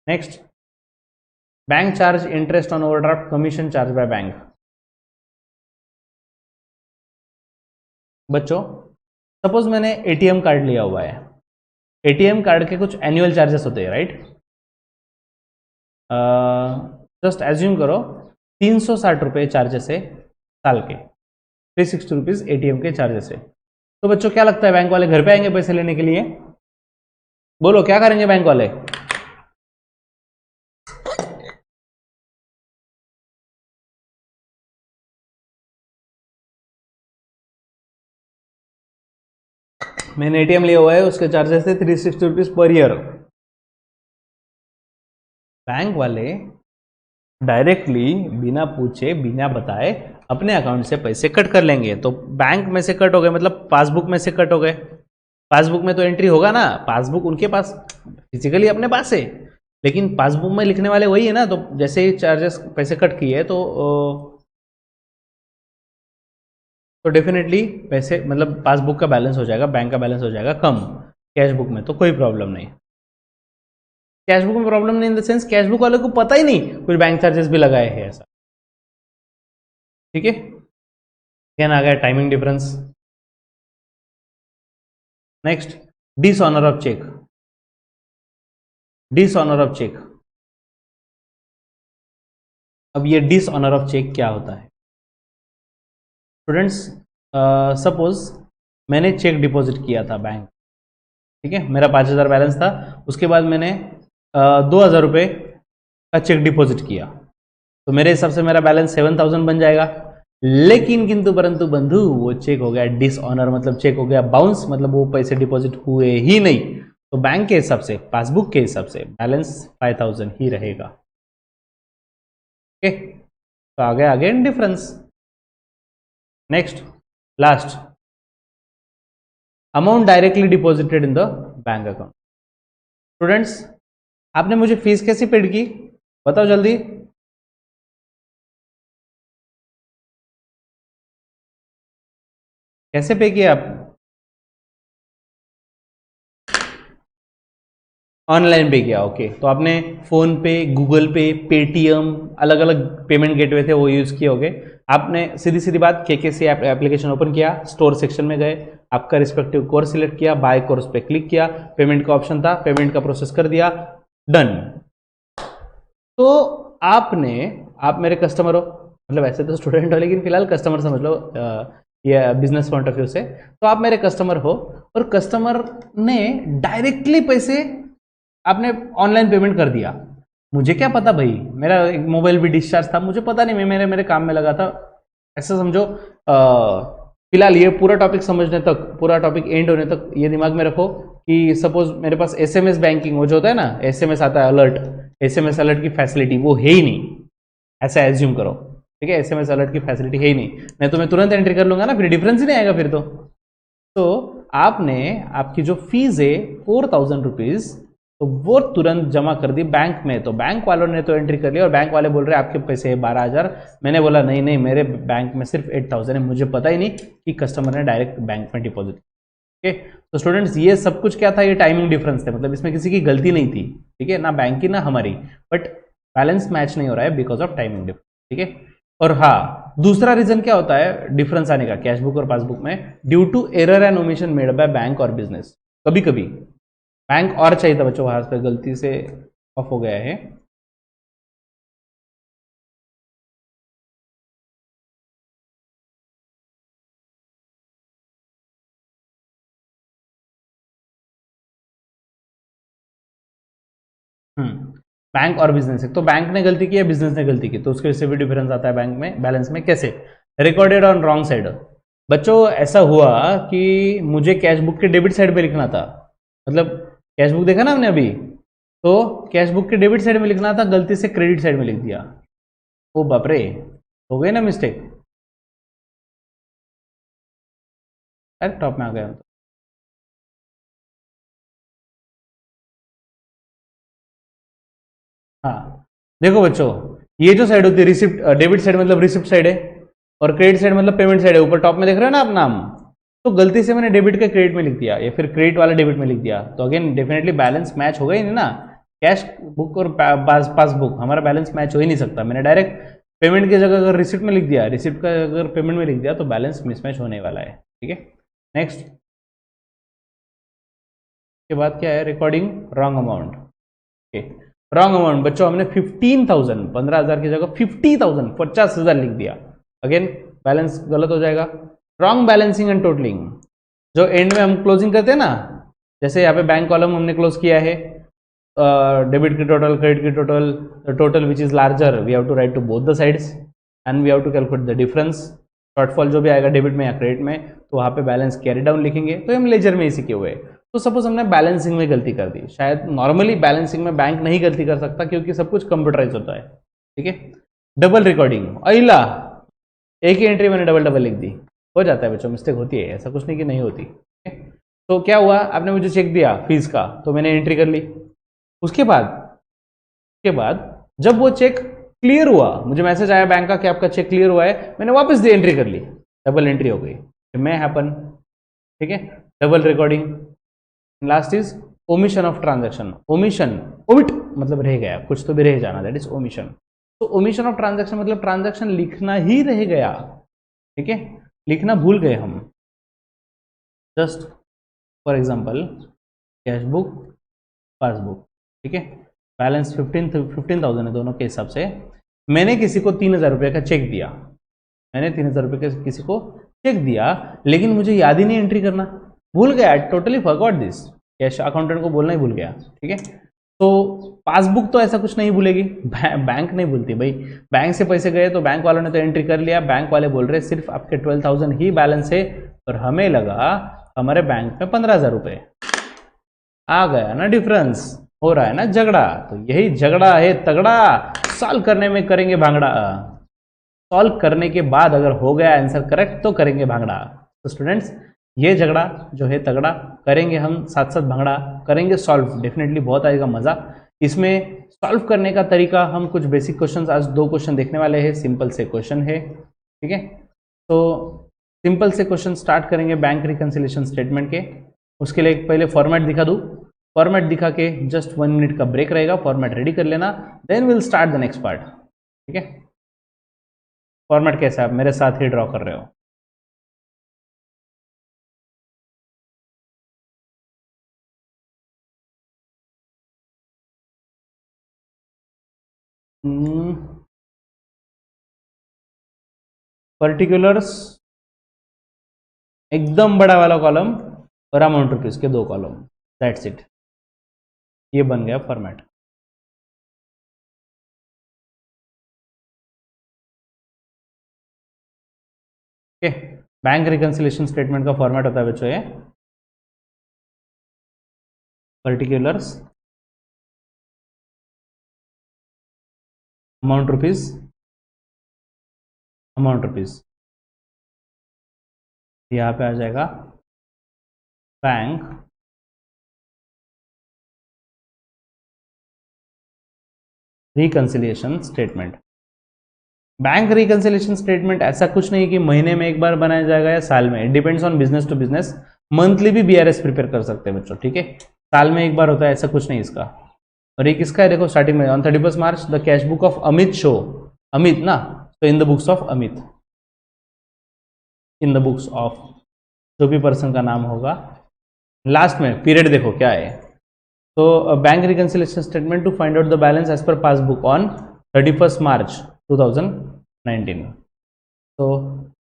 Next, bank charge interest on overdraft, commission charge by bank. बच्चों सपोज मैंने ATM कार्ड लिया हुआ है, ATM कार्ड के कुछ एनुअल चार्जेस होते हैं, राइट। जस्ट एज्यूम करो 360 रुपये चार्जेस है साल के, 360 रुपीज ATM के चार्जेस है। तो बच्चों क्या लगता है बैंक वाले घर पे आएंगे पैसे लेने के लिए? बोलो क्या करेंगे बैंक वाले? मैंने ATM लिया हुआ है, उसके चार्जेस थे 360 रुपीज पर ईयर। बैंक वाले डायरेक्टली बिना पूछे बिना बताए अपने अकाउंट से पैसे कट कर लेंगे। तो बैंक में से कट हो गए मतलब पासबुक में से कट हो गए, पासबुक में तो एंट्री होगा ना, पासबुक उनके पास फिजिकली अपने पास है, लेकिन पासबुक में लिखने वाले वही है ना। तो जैसे ही चार्जेस पैसे कट किए तो डेफिनेटली पैसे मतलब पासबुक का बैलेंस हो जाएगा, बैंक का बैलेंस हो जाएगा कम। कैश बुक में तो कोई प्रॉब्लम नहीं, कैश बुक में प्रॉब्लम नहीं in the sense cash book वाले को पता ही नहीं कुछ बैंक चार्जेस भी लगाए हैं ऐसा, ठीक है। ध्यान आ गया timing difference. Next, dishonour of cheque. Dishonour of cheque, अब ये डिसऑनर ऑफ चेक क्या होता है स्टूडेंट्स? सपोज मैंने चेक डिपॉजिट किया था बैंक, ठीक है, मेरा 5,000 बैलेंस था, उसके बाद मैंने 2,000 रुपये का चेक डिपॉजिट किया, तो मेरे हिसाब से मेरा बैलेंस 7,000 बन जाएगा। लेकिन किंतु परंतु बंधु वो चेक हो गया डिसऑनर, मतलब चेक हो गया बाउंस, मतलब वो पैसे डिपॉजिट हुए ही नहीं। तो बैंक के हिसाब से, पासबुक के हिसाब से बैलेंस 5,000 ही रहेगा। ओके, तो आ गया again difference. Next, last, amount directly deposited in the bank account. Students, आपने मुझे फीस कैसी पेड की, बताओ जल्दी। कैसे पे किया आप? ऑनलाइन पे किया, ओके। तो आपने फोन पे, गूगल पे, पेटीएम, अलग अलग पेमेंट गेटवे थे वो यूज किए होगे। आपने सीधी सीधी बात केकेसी एप्लीकेशन ओपन किया, स्टोर सेक्शन में गए, आपका रिस्पेक्टिव कोर्स सिलेक्ट किया, बाय कोर्स पे क्लिक किया, पेमेंट का ऑप्शन था, पेमेंट का प्रोसेस कर दिया, डन। तो आप मेरे कस्टमर हो, मतलब ऐसे तो स्टूडेंट हो लेकिन फिलहाल कस्टमर समझ लो, ये बिजनेस पॉइंट ऑफ व्यू से। तो आप मेरे कस्टमर हो और कस्टमर ने डायरेक्टली पैसे आपने ऑनलाइन पेमेंट कर दिया। मुझे क्या पता भाई, मेरा एक मोबाइल भी डिस्चार्ज था, मुझे पता नहीं, मैं मेरे काम में लगा था। ऐसा समझो, फिलहाल ये पूरा टॉपिक समझने तक, पूरा टॉपिक एंड होने तक ये दिमाग में रखो कि सपोज मेरे पास एसएमएस बैंकिंग, वो जो होता है ना, एसएमएस आता है अलर्ट, एसएमएस अलर्ट की फैसिलिटी वो है ही नहीं, ऐसा एज्यूम करो, ठीक है। एसएमएस अलर्ट की फैसिलिटी है ही नहीं तो मैं तुरंत एंट्री कर लूंगा ना, फिर डिफरेंस ही नहीं आएगा फिर तो आपने आपकी जो फीस है 4,000 रुपीज, तो वो तुरंत जमा कर दी बैंक में। तो बैंक वालों ने तो एंट्री कर लिया और बैंक वाले बोल रहे हैं आपके पैसे है 12,000। मैंने बोला नहीं नहीं, मेरे बैंक में सिर्फ 8,000 है, मुझे पता ही नहीं कि कस्टमर ने डायरेक्ट बैंक में डिपॉजिट। ओके, तो स्टूडेंट्स ये सब कुछ क्या था, ये टाइमिंग डिफरेंस थे, मतलब इसमें किसी की गलती नहीं थी, ठीक है, ना बैंक की ना हमारी, बट बैलेंस मैच नहीं हो रहा है बिकॉज ऑफ टाइमिंग डिफरेंस, ठीक है। और हाँ, दूसरा रीजन क्या होता है डिफरेंस आने का कैशबुक और पासबुक में, due to error and omission made by bank और बिजनेस। कभी कभी बैंक और चाहिए था बच्चों, वहां पे गलती से ऑफ हो गया है। बैंक और बिजनेस, तो बैंक ने गलती की है, बिजनेस ने गलती की, तो उसके से भी डिफरेंस आता है बैंक में बैलेंस में। कैसे? Recorded on wrong side. बच्चों ऐसा हुआ कि मुझे कैश बुक के डेबिट साइड पे लिखना था, मतलब कैश बुक देखा ना हमने अभी, तो कैश बुक के डेबिट साइड में लिखना था, गलती से क्रेडिट साइड में लिख दिया। ओ बाप रे, हो गई ना मिस्टेक। अरे टॉप में आ गया। हाँ देखो बच्चों, ये जो साइड होती है रिसिप्ट, डेबिट साइड मतलब रिसिप्ट साइड है, और क्रेडिट साइड मतलब पेमेंट साइड है। ऊपर टॉप में देख रहे हो ना आप नाम, तो गलती से मैंने डेबिट का क्रेडिट में लिख दिया या फिर क्रेडिट वाला डेबिट में लिख दिया, तो अगेन डेफिनेटली बैलेंस मैच होगा ही नहीं ना। कैश बुक और पासबुक हमारा बैलेंस मैच हो ही नहीं सकता। मैंने डायरेक्ट पेमेंट की जगह अगर रिसिप्ट में लिख दिया, रिसिप्ट का अगर पेमेंट में लिख दिया, तो बैलेंस मिसमैच होने वाला है, ठीक है। नेक्स्ट के बाद क्या है, recording wrong amount. Okay, wrong amount बच्चों, हमने 15,000, 15,000 की जगह 50,000, 50,000 लिख दिया, अगेन बैलेंस गलत हो जाएगा। रॉन्ग बैलेंसिंग एंड टोटलिंग, जो एंड में हम क्लोजिंग करते हैं ना, जैसे यहाँ पे बैंक कॉलम हमने क्लोज किया है, डेबिट की टोटल, क्रेडिट की total, the total which is larger we have to write to both the sides and we have to calculate the difference. Shortfall जो भी आएगा डेबिट में या क्रेडिट में, तो वहाँ पे बैलेंस कैरी डाउन लिखेंगे, तो हम लेजर में ही सीखे हुए। तो सपोज हमने बैलेंसिंग में गलती कर दी, शायद नॉर्मली बैलेंसिंग में बैंक नहीं गलती कर सकता क्योंकि सब कुछ कंप्यूटराइज होता है, ठीक है। डबल रिकॉर्डिंग, अला एक ही एंट्री मैंने डबल डबल लिख दी, हो जाता है बच्चों, मिस्टेक होती है, ऐसा कुछ नहीं कि नहीं होती। तो क्या हुआ, आपने मुझे चेक दिया फीस का, तो मैंने एंट्री कर ली। उसके बाद जब वो चेक क्लियर हुआ, मुझे मैसेज आया बैंक का कि आपका चेक क्लियर हुआ है, मैंने वापस दी एंट्री कर ली, डबल एंट्री हो गई, मैं हैपन, ठीक है। Double recording. Last is omission of transaction. Omission, omit मतलब रह गया, कुछ तो भी रह जाना, दैट इज ओमिशन। तो ओमिशन ऑफ ट्रांजैक्शन मतलब ट्रांजैक्शन लिखना ही रह गया, ठीक है, लिखना भूल गए हम। Just for example cash book, passbook, ठीक है, बैलेंस 15,000 है दोनों के हिसाब से। मैंने किसी को 3,000 रुपये का चेक दिया, मैंने 3,000 रुपये का किसी को चेक दिया, लेकिन मुझे याद ही नहीं एंट्री करना, भूल गया, totally forgot this, cash accountant को बोलना ही भूल गया, ठीक है। तो पासबुक तो ऐसा कुछ नहीं भूलेगी, बैंक नहीं भूलती भाई। बैंक से पैसे गए तो बैंक वालों ने तो एंट्री कर लिया, बैंक वाले बोल रहे सिर्फ आपके 12,000 ही बैलेंस है, और हमें लगा हमारे बैंक में 15,000 रुपए। आ गया ना डिफरेंस, हो रहा है ना झगड़ा। तो यही झगड़ा है तगड़ा, सॉल्व करने में करेंगे भांगड़ा, सॉल्व करने के बाद अगर हो गया आंसर करेक्ट तो करेंगे भांगड़ा। तो स्टूडेंट्स, ये झगड़ा जो है तगड़ा करेंगे हम, साथ साथ भांगड़ा करेंगे सॉल्व, डेफिनेटली बहुत आएगा मजा इसमें। सॉल्व करने का तरीका, हम कुछ बेसिक क्वेश्चंस, आज 2 क्वेश्चन देखने वाले हैं, सिंपल से क्वेश्चन है, ठीक है। तो सिंपल से क्वेश्चन स्टार्ट करेंगे बैंक रिकंसिलिएशन स्टेटमेंट के। उसके लिए पहले फॉर्मेट दिखा दूं, फॉर्मेट दिखा के जस्ट 1 मिनट का ब्रेक रहेगा, फॉर्मेट रेडी कर लेना, then will start the next part, ठीक है। फॉर्मेट कैसा है, आप मेरे साथ ही ड्रॉ कर रहे हो। पर्टिकुलर्स एकदम बड़ा वाला कॉलम और अमाउंट रुपीज के 2 कॉलम, दैट्स इट, ये बन गया format. Okay, bank reconciliation statement का फॉर्मेट होता है बच्चों ये, particulars, amount rupees, amount rupees, यहाँ पे आ जाएगा bank reconciliation statement. Bank reconciliation statement ऐसा कुछ नहीं कि महीने में एक बार बनाया जाएगा या साल में, it depends on business to business. Monthly भी बीआरएस प्रिपेयर कर सकते हैं बच्चों, ठीक है, साल में एक बार होता है, ऐसा कुछ नहीं इसका। और ये किसका है, देखो स्टार्टिंग में, on 31 March the cash book of Amit show, Amit ना, तो इन the books of Amit, in the books of, जो भी पर्सन का नाम होगा। लास्ट में पीरियड देखो क्या है, तो bank reconciliation statement to find out the balance as per passbook on 31 March 2019। तो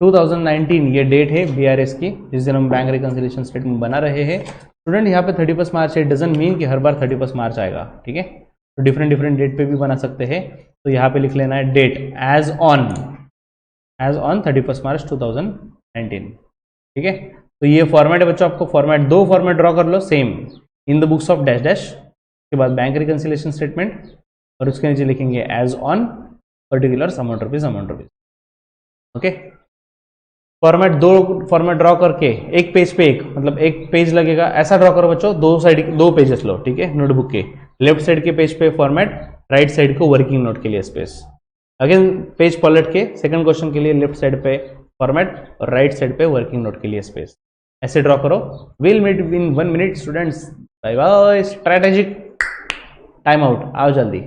2019 ये डेट है बीआरएस की, जिस दिन हम बैंक रिकंसिलिएशन स्टेटमेंट बना रहे हैं। स्टूडेंट यहाँ पे 31 मार्च है, डजंट मीन कि हर बार 31 मार्च आएगा, ठीक है, तो डिफरेंट डिफरेंट डेट पे भी बना सकते हैं। तो यहाँ पे लिख लेना है डेट एज ऑन 31 मार्च 2019, ठीक है। तो ये फॉर्मेट है बच्चों, आपको फॉर्मेट, 2 फॉर्मेट ड्रॉ कर लो same, in the books of dash dash, के बाद बैंक रिकंसिलिएशन स्टेटमेंट, और उसके नीचे लिखेंगे as on particular amount rupees, amount rupees, okay. Format, 2 format draw करके एक पेज पे एक, मतलब एक पेज लगेगा, ऐसा ड्रॉ करो बच्चों, 2 साइड 2 पेजेस लो, ठीक है, नोटबुक के लेफ्ट साइड के पेज पे फॉर्मेट, राइट साइड को वर्किंग नोट के लिए स्पेस। अगेन पेज पलट के सेकंड क्वेश्चन के लिए लेफ्ट साइड पे फॉर्मेट और राइट साइड पे वर्किंग नोट के लिए स्पेस, ऐसे ड्रॉ करो। Will meet in 1 minute students, bye bye, strategic time out, आओ जल्दी।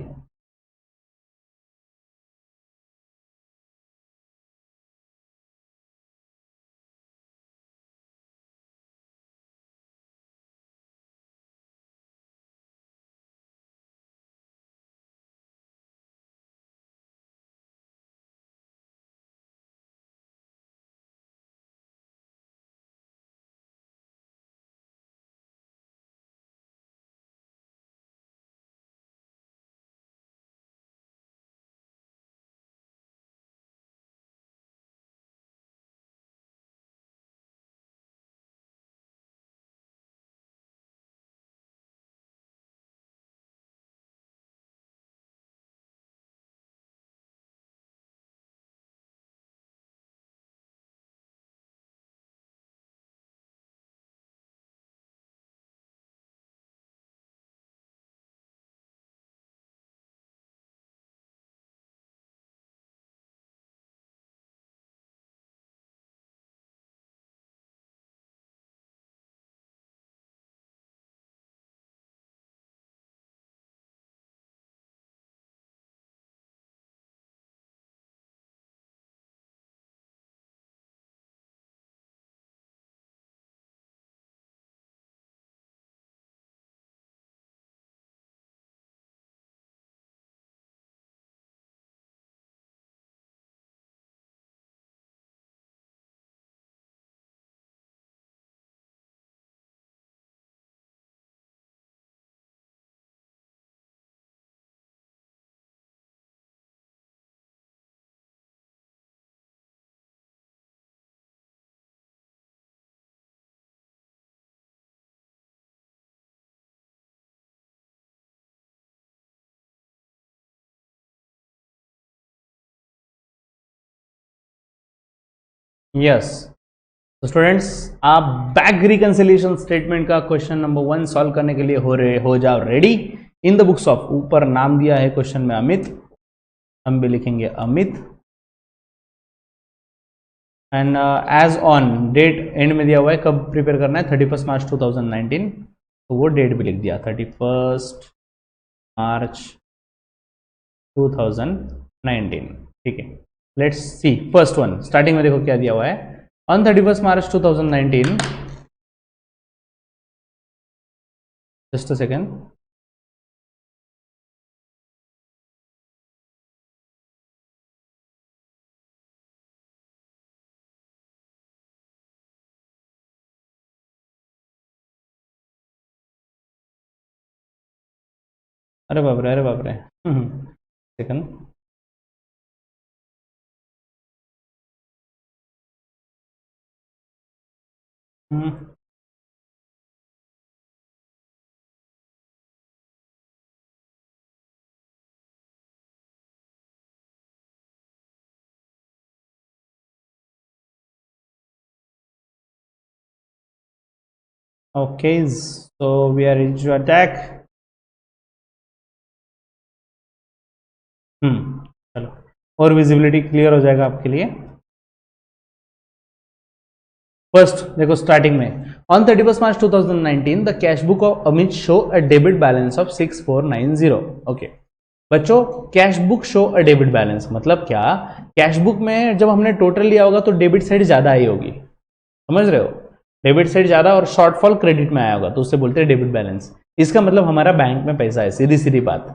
यस। तो स्टूडेंट्स, आप बैक रिकंसिलिएशन स्टेटमेंट का क्वेश्चन नंबर 1 सॉल्व करने के लिए हो जाओ ready. In the books of, ऊपर नाम दिया है क्वेश्चन में अमित, हम भी लिखेंगे Amit. And as on, date end में दिया हुआ है, कब प्रिपेयर करना है, 31 मार्च 2019, तो वो डेट भी लिख दिया 31 मार्च 2019। ठीक है, let's see first one. Starting में देखो क्या दिया हुआ है, on 31 March 2019, just a second, अरे बाप रे, अरे बाप रे, second, okay, so we are ready to attack। चलो, और विजिबिलिटी क्लियर हो जाएगा आपके लिए। फर्स्ट देखो स्टार्टिंग में, on 31 March 2019 the cash book of Amit show a debit balance of 6490। Okay बच्चों, cash book show a debit balance मतलब क्या? कैश बुक में जब हमने टोटल लिया होगा तो डेबिट साइड ज्यादा आई होगी, समझ रहे हो? डेबिट साइड ज्यादा और शॉर्टफॉल क्रेडिट में आया होगा, तो उससे बोलते हैं डेबिट बैलेंस। इसका मतलब हमारा बैंक में पैसा है, सीधी सीधी बात।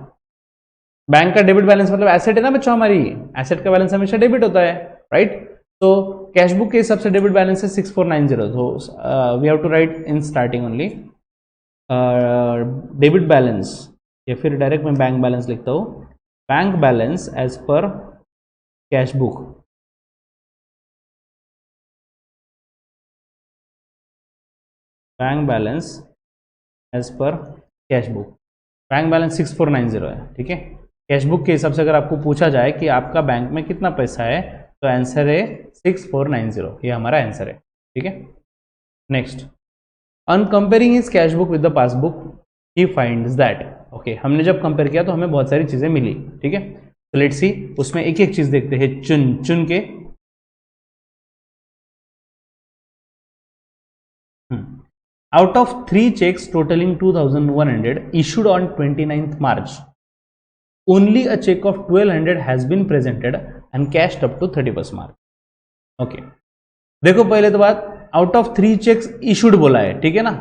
बैंक का डेबिट बैलेंस मतलब एसेट है ना बच्चों, हमारी एसेट का बैलेंस हमेशा डेबिट होता है, राइट? तो कैश बुक के हिसाब से डेबिट बैलेंस है 6490, तो we have to write in starting only debit balance, या फिर डायरेक्ट मैं बैंक बैलेंस लिखता हूँ, bank balance as per cash book. Bank balance as per cash book, bank balance 6490 है, ठीक है? कैश बुक के हिसाब से अगर आपको पूछा जाए कि आपका बैंक में कितना पैसा है, तो आंसर है 6490, ये हमारा आंसर है, ठीक है? Next, on comparing his cash book with the passbook he finds that. Okay, हमने जब कंपेयर किया तो हमें बहुत सारी चीजें मिली, ठीक है? तो लेट्स सी, उसमें एक एक चीज देखते हैं चुन चुन के। Out of 3 checks totaling 2100 issued on 29th March, only a check of 1200 has been presented and cashed up to 31st March. Okay, देखो पहले तो बात, आउट ऑफ 3 चेक्स इशूड बोला है, ठीक है ना?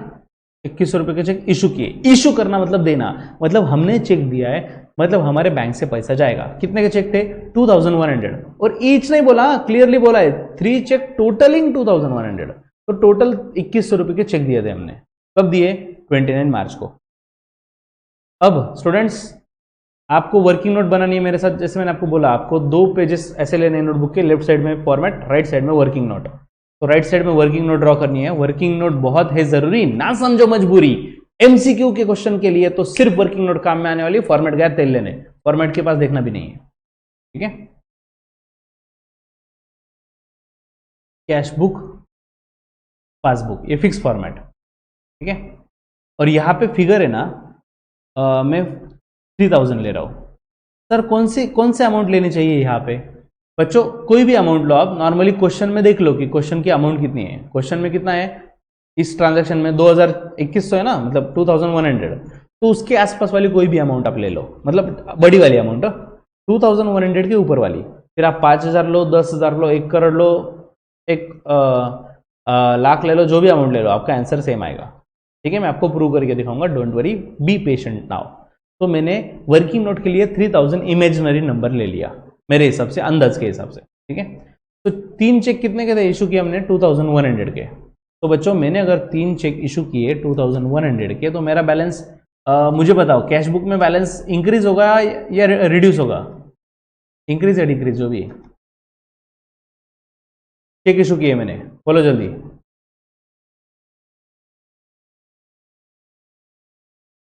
2100 रुपए के चेक इशू किए। इशू करना मतलब देना, मतलब हमने चेक दिया है, मतलब हमारे बैंक से पैसा जाएगा। कितने के चेक थे? 2100, और ईच नहीं बोला, क्लियरली बोला है 3 चेक टोटलिंग 2100, तो टोटल 2100 रुपए के चेक दिए थे हमने। कब दिए? 29 मार्च को। अब स्टूडेंट्स, आपको वर्किंग नोट बनानी है मेरे साथ। जैसे मैंने आपको बोला, आपको 2 पेजेस ऐसे लेने हैं नोटबुक के, लेफ्ट साइड में फॉर्मेट, राइट साइड में वर्किंग नोट। तो राइट साइड में वर्किंग नोट ड्रॉ करनी है। वर्किंग नोट बहुत है जरूरी, ना समझो मजबूरी। एमसीक्यू के क्वेश्चन के लिए तो सिर्फ वर्किंग नोट काम में आने वाली, फॉर्मेट गया तेल लेने, फॉर्मेट के पास देखना भी नहीं है, ठीक है? कैश बुक, पासबुक, ये फिक्स फॉर्मेट, ठीक है? और यहां पे फिगर है ना, मैं 3000 ले रहा हूं। सर कौन से अमाउंट लेनी चाहिए यहाँ पे? बच्चों कोई भी अमाउंट लो आप, नॉर्मली क्वेश्चन में देख लो कि क्वेश्चन की अमाउंट कितनी है। क्वेश्चन में कितना है इस ट्रांजैक्शन में? 2100 है ना, मतलब 2100, तो उसके आसपास वाली कोई भी अमाउंट आप ले लो, मतलब बड़ी वाली अमाउंट 2100 के ऊपर वाली। फिर आप 5000 लो, 10,000 लो, 1 करोड़ लो, 1 लाख ले लो, जो भी अमाउंट ले लो, आपका आंसर सेम आएगा, ठीक है? मैं आपको प्रूव करके दिखाऊंगा, don't worry, be patient now. तो मैंने वर्किंग नोट के लिए 3000 इमेजिनरी नंबर ले लिया मेरे हिसाब से, अंदाज के हिसाब से, ठीक है? तो 3 चेक कितने के थे इशू किए हमने? 2100 के। तो बच्चों मैंने अगर 3 चेक इशू किए 2100 के, तो मेरा बैलेंस, मुझे बताओ, कैश बुक में बैलेंस इंक्रीज होगा या रिड्यूस होगा? इंक्रीज या डिक्रीज, जो भी चेक इशू किए मैंने, बोलो जल्दी।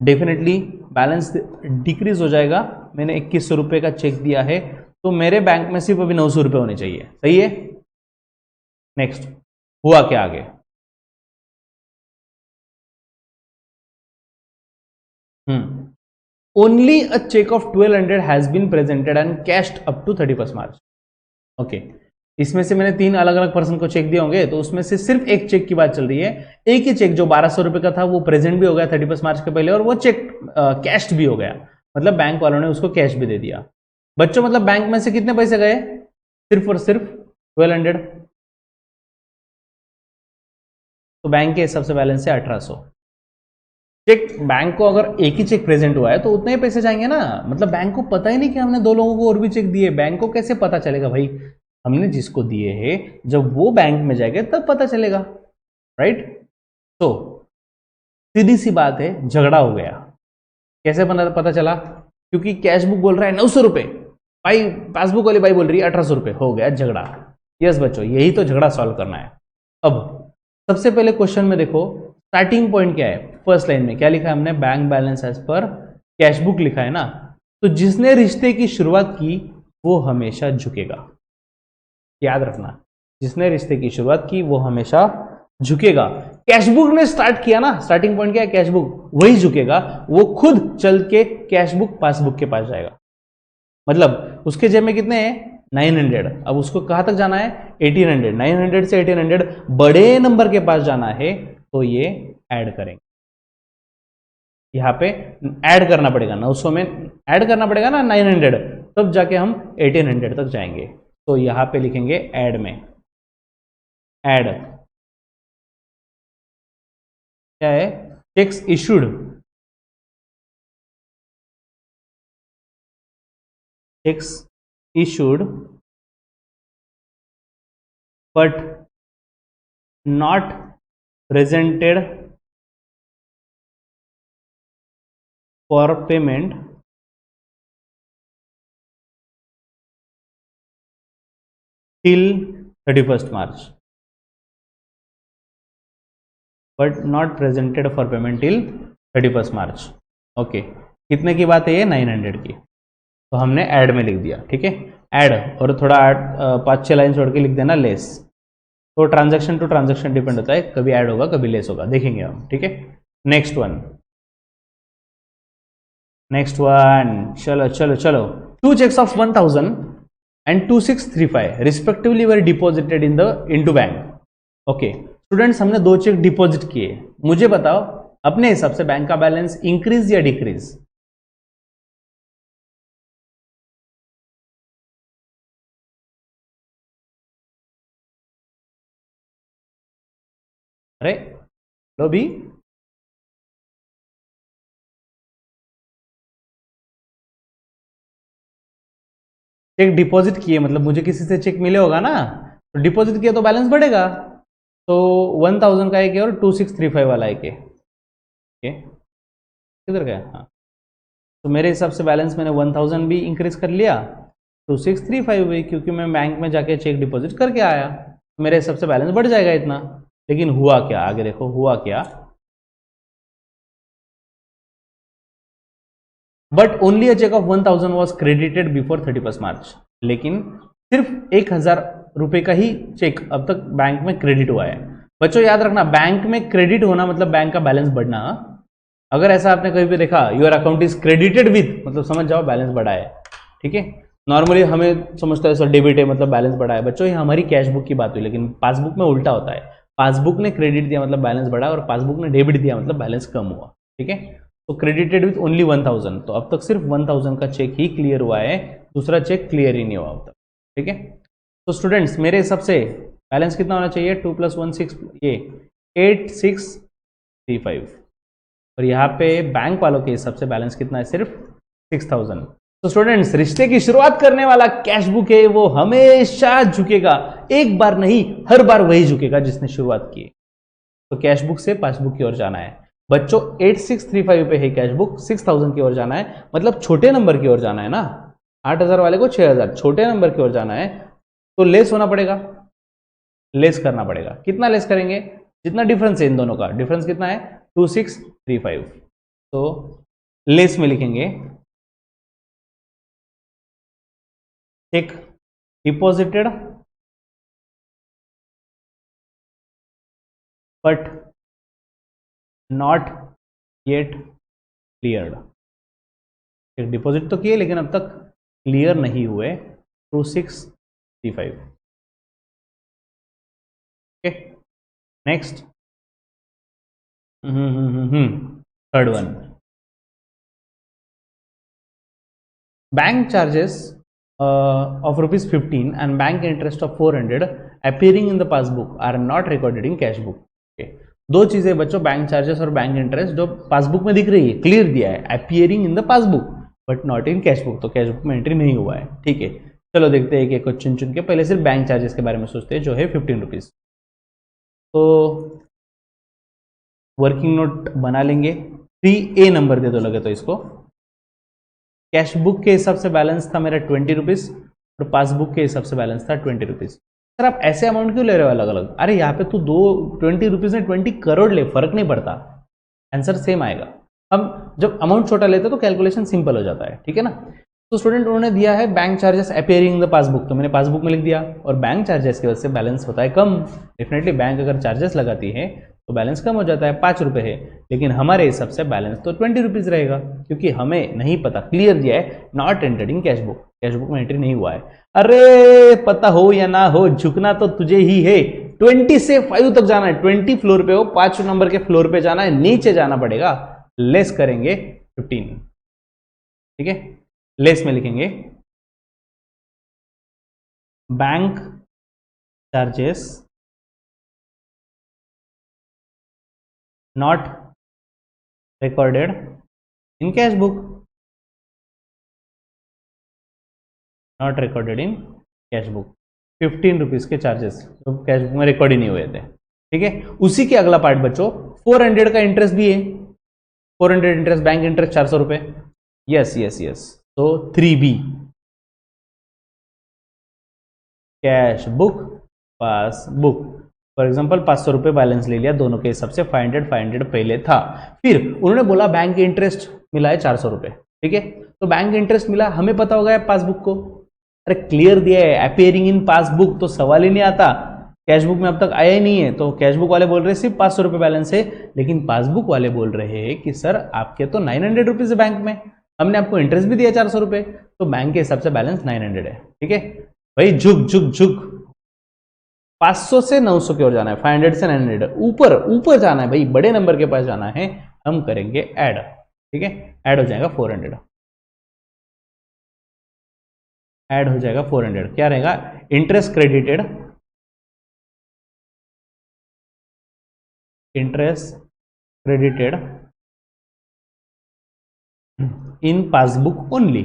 डेफिनेटली बैलेंस डिक्रीज हो जाएगा। मैंने 2100 रुपए का चेक दिया है, तो मेरे बैंक में सिर्फ अभी 900 रुपए होने चाहिए, सही है? नेक्स्ट हुआ क्या आगे? Only a cheque of 1200 has been presented and cashed up to 31 March. Okay, इसमें से मैंने 3 अलग अलग पर्सन को चेक दिए होंगे, तो उसमें से सिर्फ एक चेक की बात चल रही है। एक ही चेक जो 1200 रुपए का था वो प्रेजेंट भी हो गया 31 मार्च के पहले, और वो चेक कैश्ड भी हो गया, मतलब बैंक वालों ने उसको कैश भी दे दिया। बच्चों मतलब बैंक में से कितने पैसे गए? सिर्फ और सिर्फ 1200। तो बैंक के हिसाब से बैलेंस है 1800। चेक बैंक को अगर एक ही चेक प्रेजेंट हुआ है तो उतने ही पैसे जाएंगे ना, मतलब बैंक को पता ही नहीं कि हमने 2 लोगों को और भी चेक दिए। बैंक को कैसे पता चलेगा भाई? हमने जिसको दिए हैं, जब वो बैंक में जाएगा तब पता चलेगा, राइट? तो सीधी सी बात है, झगड़ा हो गया। कैसे पता चला? क्योंकि कैश बुक बोल रहा है 900 रुपए, भाई पासबुक वाली भाई बोल रही है 1800 रुपए, हो गया झगड़ा। यस बच्चों, यही तो झगड़ा सॉल्व करना है। अब सबसे पहले क्वेश्चन में देखो, स्टार्टिंग पॉइंट क्या है? फर्स्ट लाइन में क्या लिखा है हमने? Bank balance as per cash book लिखा है ना। तो जिसने रिश्ते की शुरुआत की वो हमेशा झुकेगा, याद रखना। जिसने रिश्ते की शुरुआत की वो हमेशा झुकेगा। कैशबुक ने स्टार्ट किया ना, स्टार्टिंग पॉइंट क्या है? कैशबुक, वही झुकेगा। वो खुद चल के कैशबुक पासबुक के पास जाएगा। मतलब उसके जेब में कितने हैं? 900। अब उसको कहां तक जाना है? 1800। 900 से 1800 बड़े नंबर के पास जाना है, तो ये ऐड करेंगे। यहां पे ऐड करना पड़ेगा, 900 में ऐड करना पड़ेगा ना 900, तब जाके हम 1800 तक जाएंगे। तो यहां पे लिखेंगे ऐड में, ऐड क्या है? Cheques issued, checks issued but not presented for payment till 31st March, but not presented for payment till 31st March। Okay, कितने की बात है ये? 900 की। तो हमने ऐड में लिख दिया, ठीक है, ऐड, और थोड़ा 5-6 लाइन छोड़ के लिख देना लेस। तो ट्रांजैक्शन टू ट्रांजैक्शन डिपेंड होता है, कभी ऐड होगा कभी लेस होगा, देखेंगे हम, ठीक है। नेक्स्ट वन, नेक्स्ट वन, चलो चलो चलो। 2 checks of 1000 and 2635 respectively were deposited in the into bank. Okay students, हमने 2 चेक डिपॉजिट किए। मुझे बताओ अपने हिसाब से बैंक का बैलेंस इंक्रीज या डिक्रीज? अरे लो भी, चेक डिपॉजिट किए मतलब मुझे किसी से चेक मिले होगा ना, तो डिपॉजिट किया तो बैलेंस बढ़ेगा। तो 1000 का एक है और 2635 वाला एक है। किधर गया? हाँ, तो मेरे हिसाब से बैलेंस मैंने 1000 भी इंक्रीज कर लिया, 2635 भी, क्योंकि मैं बैंक में जाके चेक डिपॉजिट करके आया, तो मेरे हिसाब से बैलेंस बढ़ जाएगा इतना। लेकिन हुआ क्या आगे देखो, हुआ क्या? But only a cheque of 1000 was credited before 31 March. लेकिन सिर्फ 1000 रुपए का ही चेक अब तक बैंक में क्रेडिट हुआ है। बच्चों याद रखना, बैंक में क्रेडिट होना मतलब बैंक का बैलेंस बढ़ना। अगर ऐसा आपने कहीं पे देखा your account is credited with, मतलब समझ जाओ बैलेंस बढ़ा है, ठीक है। नॉर्मली हमें समझता है सर डेबिट है मतलब बैलेंस बढ़ा है। बच्चों ये हमारी कैश बुक की बात हुई, लेकिन पासबुक में उल्टा होता है। पासबुक ने क्रेडिट दिया मतलब बैलेंस बढ़ा, और पासबुक ने डेबिट दिया मतलब बैलेंस कम हुआ, ठीक है। तो क्रेडिटेड विथ ओनली 1000, तो अब तक सिर्फ 1000 का चेक ही क्लियर हुआ है, दूसरा चेक क्लियर ही नहीं हुआ अब तक, ठीक है। तो स्टूडेंट्स मेरे हिसाब से बैलेंस कितना होना चाहिए? 2 + 1 6, ये 8635, और यहाँ पे बैंक वालों के हिसाब से बैलेंस कितना है? सिर्फ 6000। तो स्टूडेंट्स रिश्ते की शुरुआत करने वाला कैश बुक है वो हमेशा झुकेगा, एक बार नहीं हर बार वही झुकेगा जिसने शुरुआत की। तो कैश बुक से पासबुक की ओर जाना है बच्चों। 8635 पे है कैश बुक, 6000 की ओर जाना है, मतलब छोटे नंबर की ओर जाना है ना। 8000 वाले को 6000, छोटे नंबर की ओर जाना है, तो लेस होना पड़ेगा, लेस करना पड़ेगा। कितना लेस करेंगे? जितना डिफरेंस है इन दोनों का, डिफरेंस कितना है? 2635। तो लेस में लिखेंगे check deposited but not yet cleared. Deposit तो किए लेकिन अब तक क्लियर नहीं हुए। 2635। Okay, next. Third one, bank charges of rupees 15 and bank interest of 400 appearing in the passbook are not recorded in cash book। okay. दो चीजें बच्चों, बैंक चार्जेस और बैंक इंटरेस्ट जो पासबुक में दिख रही है, क्लियर दिया है appearing in the passbook but not in cash book, तो कैश बुक में एंट्री नहीं हुआ है। ठीक है, चलो देखते हैं कि कुछ चुन चुन के। पहले सिर्फ बैंक चार्जेस के बारे में सोचते हैं जो है 15 रुपीज। तो वर्किंग नोट बना लेंगे। 3A नंबर दे दो लगे तो इसको। कैश बुक के हिसाब से बैलेंस था मेरा 20 रुपीज और पासबुक के हिसाब से बैलेंस था 20 रुपीज। सर आप ऐसे अमाउंट क्यों ले रहे हो अलग अलग? अरे यहाँ पे तू 20 रुपीज में 20 करोड़ ले, फर्क नहीं पड़ता, आंसर सेम आएगा। हम जब अमाउंट छोटा लेते तो कैलकुलेशन सिंपल हो जाता है, ठीक है ना। तो स्टूडेंट उन्होंने दिया है bank charges appearing in the passbook, तो मैंने पासबुक में लिख दिया। और बैंक चार्जेस की वजह से बैलेंस होता है कम। डेफिनेटली बैंक अगर चार्जेस लगाती है तो बैलेंस कम हो जाता है, 5 रुपये है, लेकिन हमारे हिसाब से बैलेंस तो 20 रुपीज रहेगा, क्योंकि हमें नहीं पता, क्लियर दिया है not entered in cash book, cash book में एंट्री नहीं हुआ है। अरे पता हो या ना हो, झुकना तो तुझे ही है। 20 से 5 तक जाना है, 20 फ्लोर पे हो, 5 नंबर के फ्लोर पे जाना है, नीचे जाना पड़ेगा, लेस करेंगे 15, ठीक है। लेस में लिखेंगे bank charges not recorded in cash book, not recorded in cash book. 15 rupees के चार्जेस तो कैश बुक में रिकॉर्ड ही नहीं हुए थे, ठीक है। उसी के अगला पार्ट बच्चों 400 का इंटरेस्ट भी है, 400 इंटरेस्ट, बैंक इंटरेस्ट 400 रुपए। यस यस यस, तो 3B cash book passbook. For example 500 रुपए बैलेंस ले लिया दोनों के हिसाब से, 500 पहले था। फिर उन्होंने बोला बैंक इंटरेस्ट मिला है 400 रुपए, ठीक है। तो बैंक इंटरेस्ट मिला, हमें पता होगा पासबुक को, अरे क्लियर दिया है अपीयरिंग इन पासबुक, तो सवाल ही नहीं आता, कैश बुक में अब तक आया ही नहीं है। तो कैश बुक वाले बोल रहे हैं सिर्फ 500 रुपए बैलेंस है, लेकिन पासबुक वाले बोल रहे हैं कि सर आपके तो 900 रुपीज है बैंक में, हमने आपको इंटरेस्ट भी दिया 400 रुपए, तो बैंक के हिसाब से बैलेंस 900 है, ठीक है भाई। झुक झुक झुक, 500 से 900 की ओर जाना है, 500 से 900 ऊपर ऊपर जाना है भाई, बड़े नंबर के पास जाना है। हम करेंगे ऐड, ठीक है, ऐड हो जाएगा 400, ऐड हो जाएगा 400। क्या रहेगा? Interest credited, interest credited in passbook only.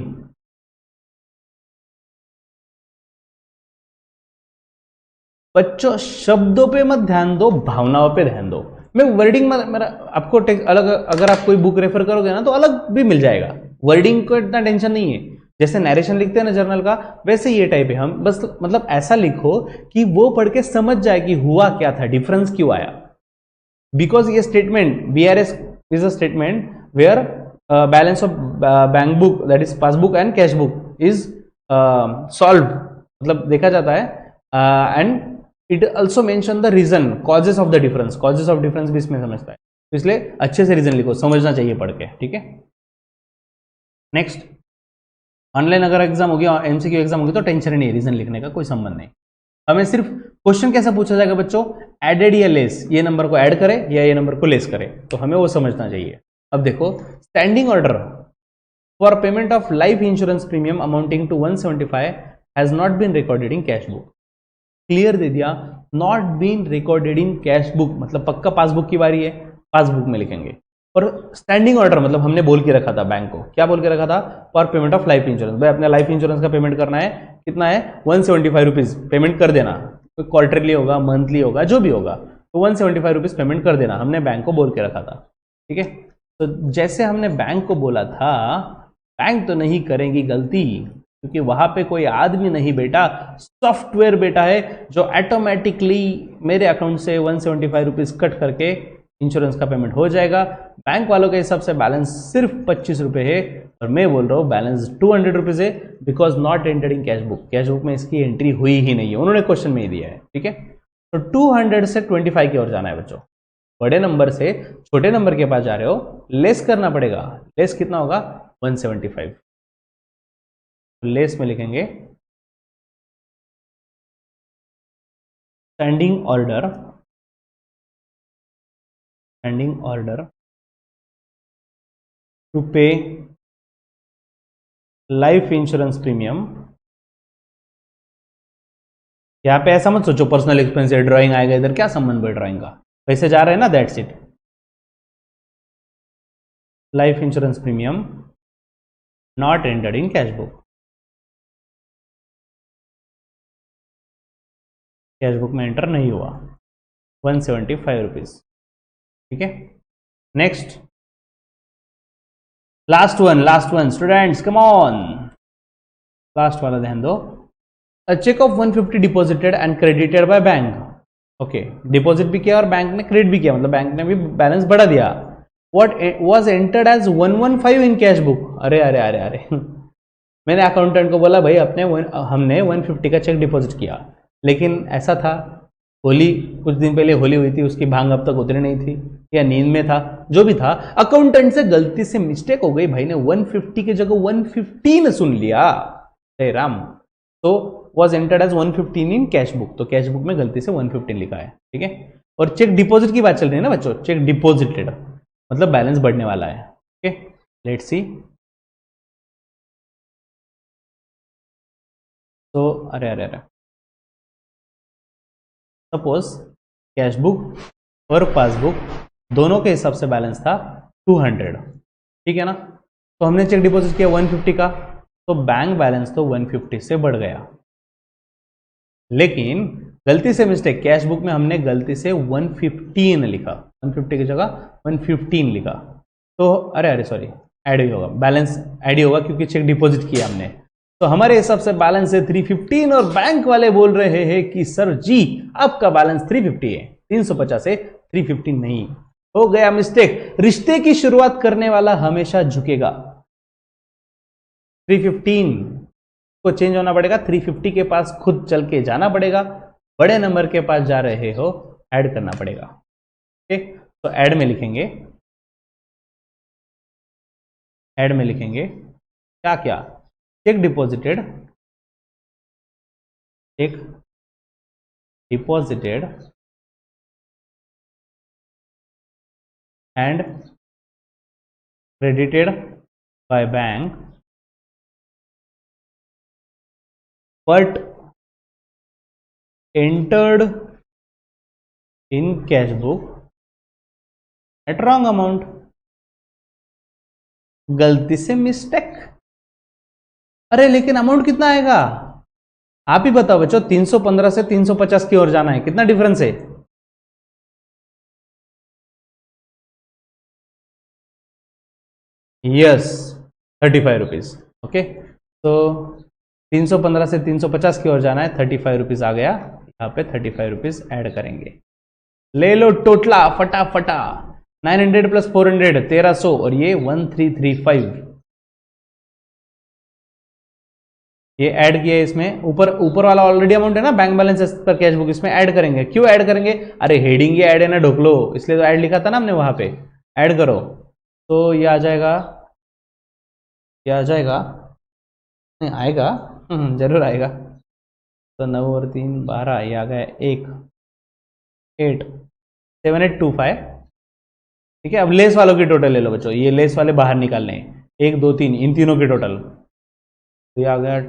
बच्चों शब्दों पे मत ध्यान दो, भावनाओं पे ध्यान दो। मैं वर्डिंग में मेरा आपको अलग, अगर आप कोई बुक रेफर करोगे ना तो अलग भी मिल जाएगा, वर्डिंग को इतना टेंशन नहीं है। जैसे नरेशन लिखते हैं ना जर्नल का, वैसे ये टाइप है। हम बस मतलब ऐसा लिखो कि वो पढ़ के समझ जाए कि हुआ क्या था, डिफरेंस क्यों आया। बिकॉज ये statement BRS is a statement where balance of bank book that is passbook and cash book is solve, मतलब देखा जाता है। And it also mention the reason, causes of the difference, causes of difference भी इसमें समझता है, तो इसलिए अच्छे से रीजन लिखो, समझना चाहिए पढ़ के, ठीक है। नेक्स्ट, ऑनलाइन अगर एग्जाम होगी, MCQ एग्जाम होगी तो टेंशन नहीं है, रीजन लिखने का कोई संबंध नहीं। हमें सिर्फ क्वेश्चन कैसा पूछा जाएगा बच्चों, एडेड या लेस, ये नंबर को ऐड करे या ये नंबर को लेस करे, तो हमें वो समझना चाहिए। अब देखो, standing order for payment of life insurance premium amounting to 175 has not been recorded in cash book. Clear दे दिया, not been recorded in cash book, मतलब पक्का पासबुक की बारी है, पासबुक में लिखेंगे। और स्टैंडिंग ऑर्डर मतलब हमने बोल के रखा था बैंक को, क्या बोल के रखा था? For payment of life insurance, भाई अपने लाइफ इंश्योरेंस का पेमेंट करना है, कितना है? 175 रुपीज पेमेंट कर देना, क्वार्टरली होगा, मंथली होगा, जो भी होगा, तो 175 रुपीज पेमेंट कर देना, हमने बैंक को बोल के रखा था, ठीक है। तो जैसे हमने बैंक को बोला था, बैंक तो नहीं करेंगी गलती, क्योंकि वहां पे कोई आदमी नहीं बेटा, सॉफ्टवेयर बेटा है जो ऑटोमेटिकली मेरे अकाउंट से 175 रुपीज कट करके इंश्योरेंस का पेमेंट हो जाएगा। बैंक वालों के हिसाब से बैलेंस सिर्फ 25 रुपए है, और मैं बोल रहा हूँ बैलेंस 200 रुपीज है, because not entered in cash book, cash book में इसकी एंट्री हुई ही नहीं है, उन्होंने क्वेश्चन में ही दिया है, ठीक है। तो 200 से 25 की ओर जाना है बच्चों, बड़े नंबर से छोटे नंबर के पास जा रहे हो, लेस करना पड़ेगा। लेस कितना होगा? 175। लेस में लिखेंगे स्टैंडिंग ऑर्डर टू पे लाइफ इंश्योरेंस प्रीमियम। यहां पे ऐसा मत सोचो पर्सनल एक्सपेंस है, ड्राइंग आएगा इधर, क्या संबंध है ड्राइंग का, पैसे जा रहे हैं ना, that's it. Life insurance premium not entered in cash book, cash book में एंटर नहीं हुआ, 175 रुपीज। ठीक है, next last one students, come on, last वाला ध्यान दो। A cheque of 150 deposited and credited by bank. Okay, deposit भी किया और बैंक ने क्रेडिट भी किया, मतलब बैंक ने भी बैलेंस बढ़ा दिया। What was entered as 115 in cash book. अरे अरे अरे अरे मैंने अकाउंटेंट को बोला भाई हमने 150 का चेक डिपॉजिट किया, लेकिन ऐसा था होली, कुछ दिन पहले होली हुई थी, उसकी भांग अब तक उतरी नहीं थी या नींद में था, जो भी था, अकाउंटेंट से गलती से मिस्टेक हो गई, भाई ने 150 की जगह 115 सुन लिया। हे राम, तो was entered as 115 in cash book, तो कैश बुक में गलती से 115 लिखा है। ठीक है, और चेक डिपॉजिट की बात चल रही है ना बच्चों, चेक डिपॉजिटेड मतलब बैलेंस बढ़ने वाला है। Okay, let's see. तो अरे अरे अरे, सपोज कैश बुक और पासबुक दोनों के हिसाब से बैलेंस था 200। ठीक है ना, तो हमने चेक डिपॉजिट किया 150 का, तो बैंक बैलेंस तो 150 से बढ़ गया, लेकिन गलती से मिस्टेक, कैश बुक में हमने गलती से 115 लिखा, 150 की जगह 115 लिखा, तो अरे अरे सॉरी, ऐड ही होगा, बैलेंस ऐड ही होगा क्योंकि चेक डिपॉजिट किया हमने, तो हमारे हिसाब से बैलेंस है 315 और बैंक वाले बोल रहे हैं कि सर जी आपका बैलेंस 350 है, 350 से 315 नहीं, हो गया मिस्टेक। रिश्ते की शुरुआत करने वाला हमेशा झुकेगा, 315 को चेंज होना पड़ेगा, 350 के पास खुद चल के जाना पड़ेगा, बड़े नंबर के पास जा रहे हो, ऐड करना पड़ेगा। ठीक, तो ऐड में लिखेंगे क्या क्या, check deposited and credited by bank but entered in cash book at wrong amount, गलती से मिस्टेक। अरे लेकिन अमाउंट कितना आएगा आप ही बताओ बच्चों, 315 से 350 की ओर जाना है, कितना डिफरेंस है? Yes, 35 rupees. ओके, तो 315 से 350 की ओर जाना है, 35 रुपीज आ गया, यहाँ पे 35 रुपीज ऐड करेंगे। ले लो टोटला फटाफटा, 900 प्लस 400 1300 और ये 1335, ये ऐड किया है इसमें, ऊपर वाला ऑलरेडी अमाउंट है ना बैंक बैलेंस पर कैश बुक, इसमें ऐड करेंगे। क्यों ऐड करेंगे? अरे हेडिंग ये ऐड है ना ढोकलो, इसलिए तो ऐड लिखा था ना हमने वहां पे, ऐड करो तो ये आ जाएगा, नहीं आएगा, जरूर आएगा। तो 9 और 3 12, ये आ गया 1 8 7825। ठीक है, अब लेस वालों की टोटल ले लो बच्चों, ये लेस वाले बाहर निकालने हैं, 1 2 3, इन तीनों की टोटल, तो ये आ गया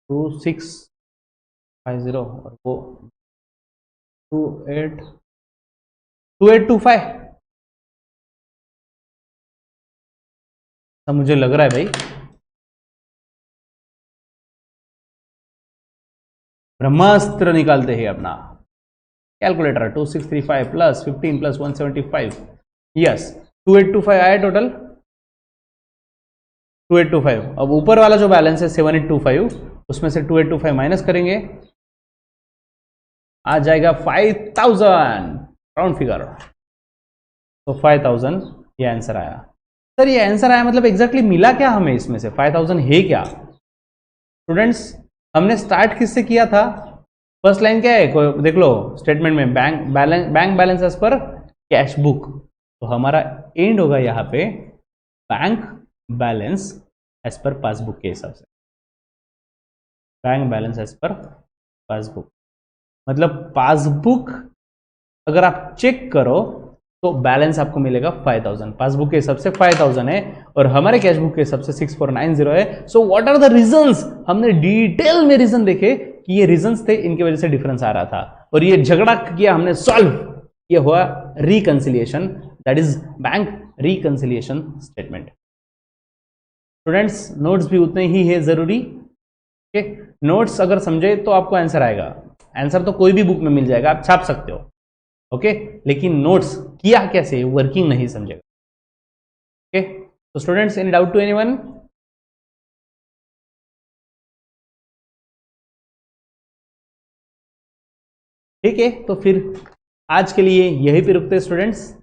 2650 और वो 2825। मुझे लग रहा है भाई ब्रह्मास्त्र निकालते हैं अपना कैलकुलेटर, 2635 प्लस 15 प्लस 175, यस 2825 आया टोटल, 2825। अब ऊपर वाला जो बैलेंस है 7825, उसमें से 2825 माइनस करेंगे, आ जाएगा 5000, राउंड फिगर, तो 5000 ये आंसर आया। सर ये आंसर आया मतलब एग्जैक्टली मिला क्या हमें इसमें से, 5000 है क्या? स्टूडेंट्स हमने स्टार्ट किससे किया था? फर्स्ट लाइन क्या है देख लो स्टेटमेंट में, bank balance as per cash book, तो हमारा एंड होगा यहाँ पे bank balance as per passbook के हिसाब से, bank balance as per passbook. मतलब पासबुक अगर आप चेक करो तो बैलेंस आपको मिलेगा 5000, पासबुक के हिसाब से 5000 है और हमारे कैश बुक के हिसाब से 6490 है। So what are the reasons, हमने डिटेल में रीजन देखे कि ये रीजंस थे, इनकी वजह से डिफरेंस आ रहा था और ये झगड़ा किया हमने, सॉल्व, ये हुआ reconciliation, that is bank reconciliation statement. Students notes भी उतने ही है जरूरी, नोट्स अगर समझे तो आपको आंसर आएगा, आंसर तो कोई भी बुक में मिल जाएगा, आप छाप सकते हो, ओके, लेकिन नोट्स किया कैसे, वर्किंग नहीं समझेगा। ओके, तो students any doubt to anyone? ठीक है, तो फिर आज के लिए यही पे रुकते हैं स्टूडेंट्स,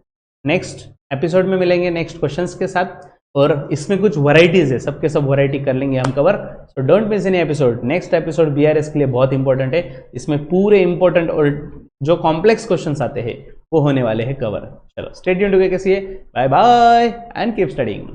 नेक्स्ट एपिसोड में मिलेंगे नेक्स्ट क्वेश्चंस के साथ, और इसमें कुछ वैरायटीज है, सबके सब वैरायटी कर लेंगे हम cover, so don't miss any episode. Next episode BRS के लिए बहुत इंपॉर्टेंट है, इसमें पूरे इंपॉर्टेंट और जो कॉम्प्लेक्स क्वेश्चंस आते हैं वो होने वाले हैं कवर। चलो स्टे ट्यून्ड टू के, bye bye and keep studying.